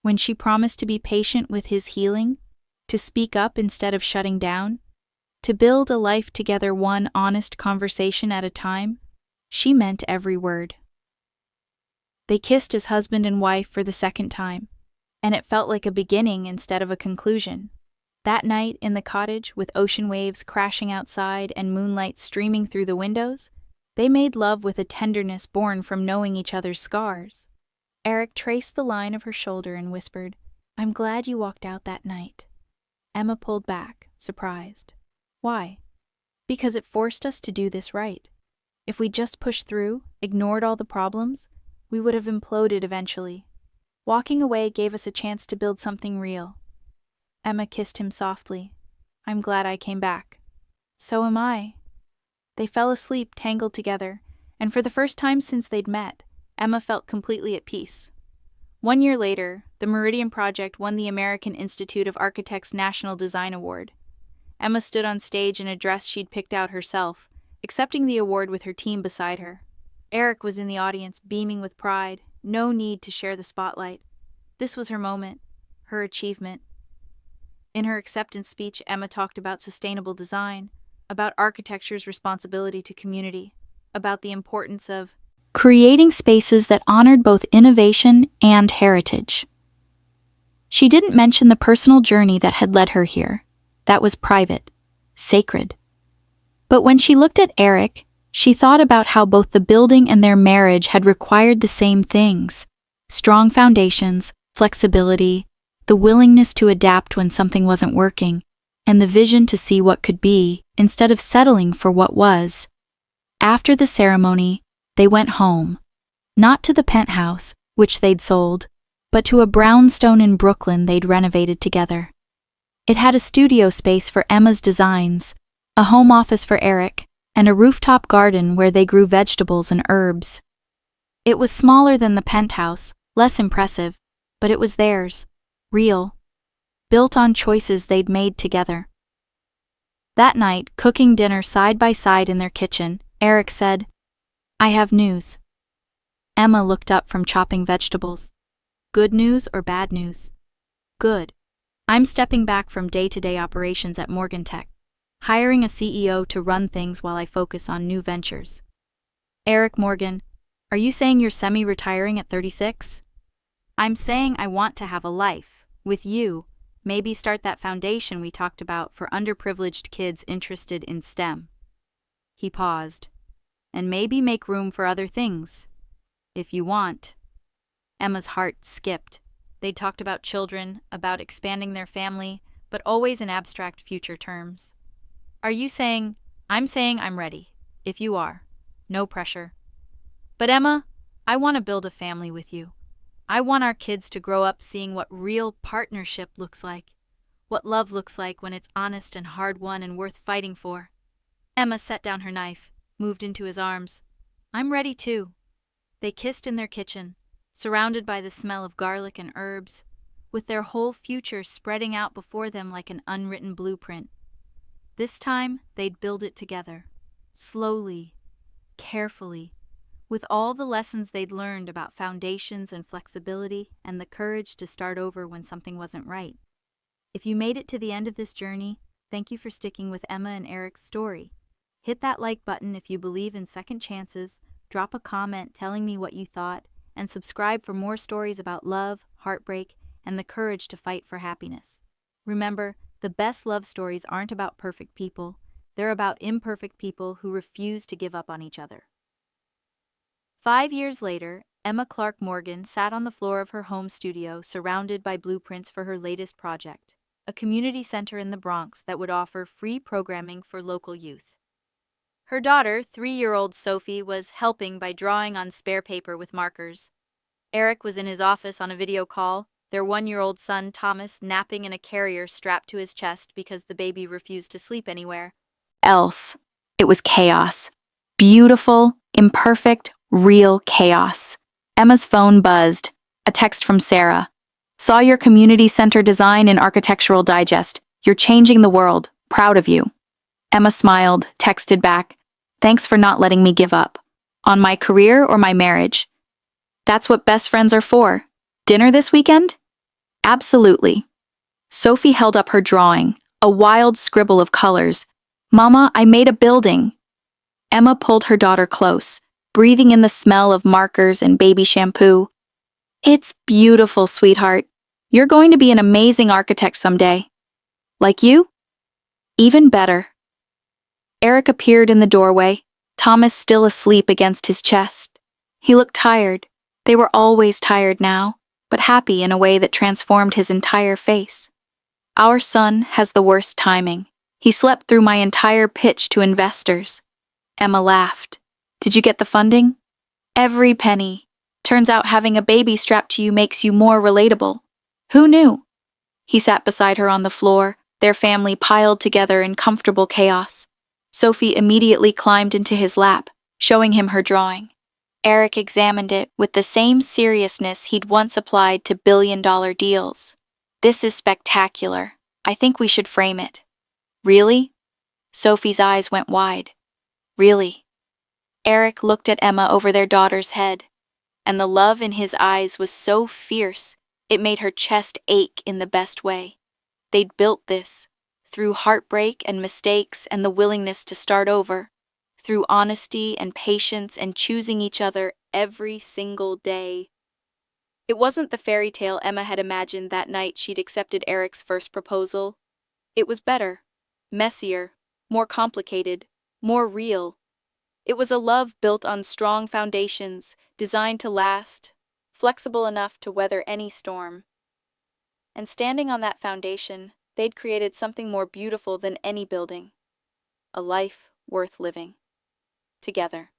S1: When she promised to be patient with his healing, to speak up instead of shutting down, to build a life together one honest conversation at a time, she meant every word. They kissed as husband and wife for the second time, and it felt like a beginning instead of a conclusion. That night in the cottage, with ocean waves crashing outside and moonlight streaming through the windows, they made love with a tenderness born from knowing each other's scars. Eric traced the line of her shoulder and whispered, "I'm glad you walked out that night." Emma pulled back, surprised. Why? Because it forced us to do this right. If we just pushed through, ignored all the problems, we would have imploded eventually. Walking away gave us a chance to build something real. Emma kissed him softly. "I'm glad I came back." "So am I." They fell asleep tangled together, and for the first time since they'd met, Emma felt completely at peace. 1 year later, the Meridian Project won the American Institute of Architects' National Design Award. Emma stood on stage in a dress she'd picked out herself, accepting the award with her team beside her. Eric was in the audience, beaming with pride, no need to share the spotlight. This was her moment, her achievement. In her acceptance speech, Emma talked about sustainable design, about architecture's responsibility to community, about the importance of creating spaces that honored both innovation and heritage. She didn't mention the personal journey that had led her here. That was private, sacred. But when she looked at Eric, she thought about how both the building and their marriage had required the same things: strong foundations, flexibility, the willingness to adapt when something wasn't working, and the vision to see what could be, instead of settling for what was. After the ceremony, they went home, not to the penthouse, which they'd sold, but to a brownstone in Brooklyn they'd renovated together. It had a studio space for Emma's designs, a home office for Eric, and a rooftop garden where they grew vegetables and herbs. It was smaller than the penthouse, less impressive, but it was theirs, real, built on choices they'd made together. That night, cooking dinner side by side in their kitchen, Eric said, "I have news." Emma looked up from chopping vegetables. "Good news or bad news?" "Good. I'm stepping back from day-to-day operations at Morgan Tech, hiring a CEO to run things while I focus on new ventures." "Eric Morgan, are you saying you're semi-retiring at 36? "I'm saying I want to have a life, with you, maybe start that foundation we talked about for underprivileged kids interested in STEM." He paused. "And maybe make room for other things, if you want." Emma's heart skipped. They talked about children, about expanding their family, but always in abstract future terms. "Are you saying?" "I'm saying I'm ready, if you are. No pressure." "But Emma, I want to build a family with you. I want our kids to grow up seeing what real partnership looks like, what love looks like when it's honest and hard-won and worth fighting for." Emma set down her knife, moved into his arms. "I'm ready too." They kissed in their kitchen, surrounded by the smell of garlic and herbs, with their whole future spreading out before them like an unwritten blueprint. This time, they'd build it together, slowly, carefully, with all the lessons they'd learned about foundations and flexibility and the courage to start over when something wasn't right. If you made it to the end of this journey, thank you for sticking with Emma and Eric's story. Hit that like button if you believe in second chances, drop a comment telling me what you thought, and subscribe for more stories about love, heartbreak, and the courage to fight for happiness. Remember, the best love stories aren't about perfect people, they're about imperfect people who refuse to give up on each other. 5 years later, Emma Clark Morgan sat on the floor of her home studio surrounded by blueprints for her latest project, a community center in the Bronx that would offer free programming for local youth. Her daughter, 3-year-old Sophie, was helping by drawing on spare paper with markers. Eric was in his office on a video call, their 1-year-old son, Thomas, napping in a carrier strapped to his chest because the baby refused to sleep anywhere else. It was chaos. Beautiful, imperfect, real chaos. Emma's phone buzzed. A text from Sarah. Saw your community center design in Architectural Digest. You're changing the world. Proud of you. Emma smiled, texted back. Thanks for not letting me give up. On my career or my marriage? That's what best friends are for. Dinner this weekend? Absolutely. Sophie held up her drawing, a wild scribble of colors. Mama, I made a building. Emma pulled her daughter close, breathing in the smell of markers and baby shampoo. It's beautiful, sweetheart. You're going to be an amazing architect someday. Like you? Even better. Eric appeared in the doorway, Thomas still asleep against his chest. He looked tired. They were always tired now, but happy in a way that transformed his entire face. Our son has the worst timing. He slept through my entire pitch to investors. Emma laughed. Did you get the funding? Every penny. Turns out having a baby strapped to you makes you more relatable. Who knew? He sat beside her on the floor, their family piled together in comfortable chaos. Sophie immediately climbed into his lap, showing him her drawing. Eric examined it with the same seriousness he'd once applied to billion-dollar deals. This is spectacular. I think we should frame it. Really? Sophie's eyes went wide. Really? Eric looked at Emma over their daughter's head, and the love in his eyes was so fierce it made her chest ache in the best way. They'd built this, through heartbreak and mistakes and the willingness to start over, through honesty and patience and choosing each other every single day. It wasn't the fairy tale Emma had imagined that night she'd accepted Eric's first proposal. It was better, messier, more complicated, more real. It was a love built on strong foundations, designed to last, flexible enough to weather any storm. And standing on that foundation, they'd created something more beautiful than any building. A life worth living. Together.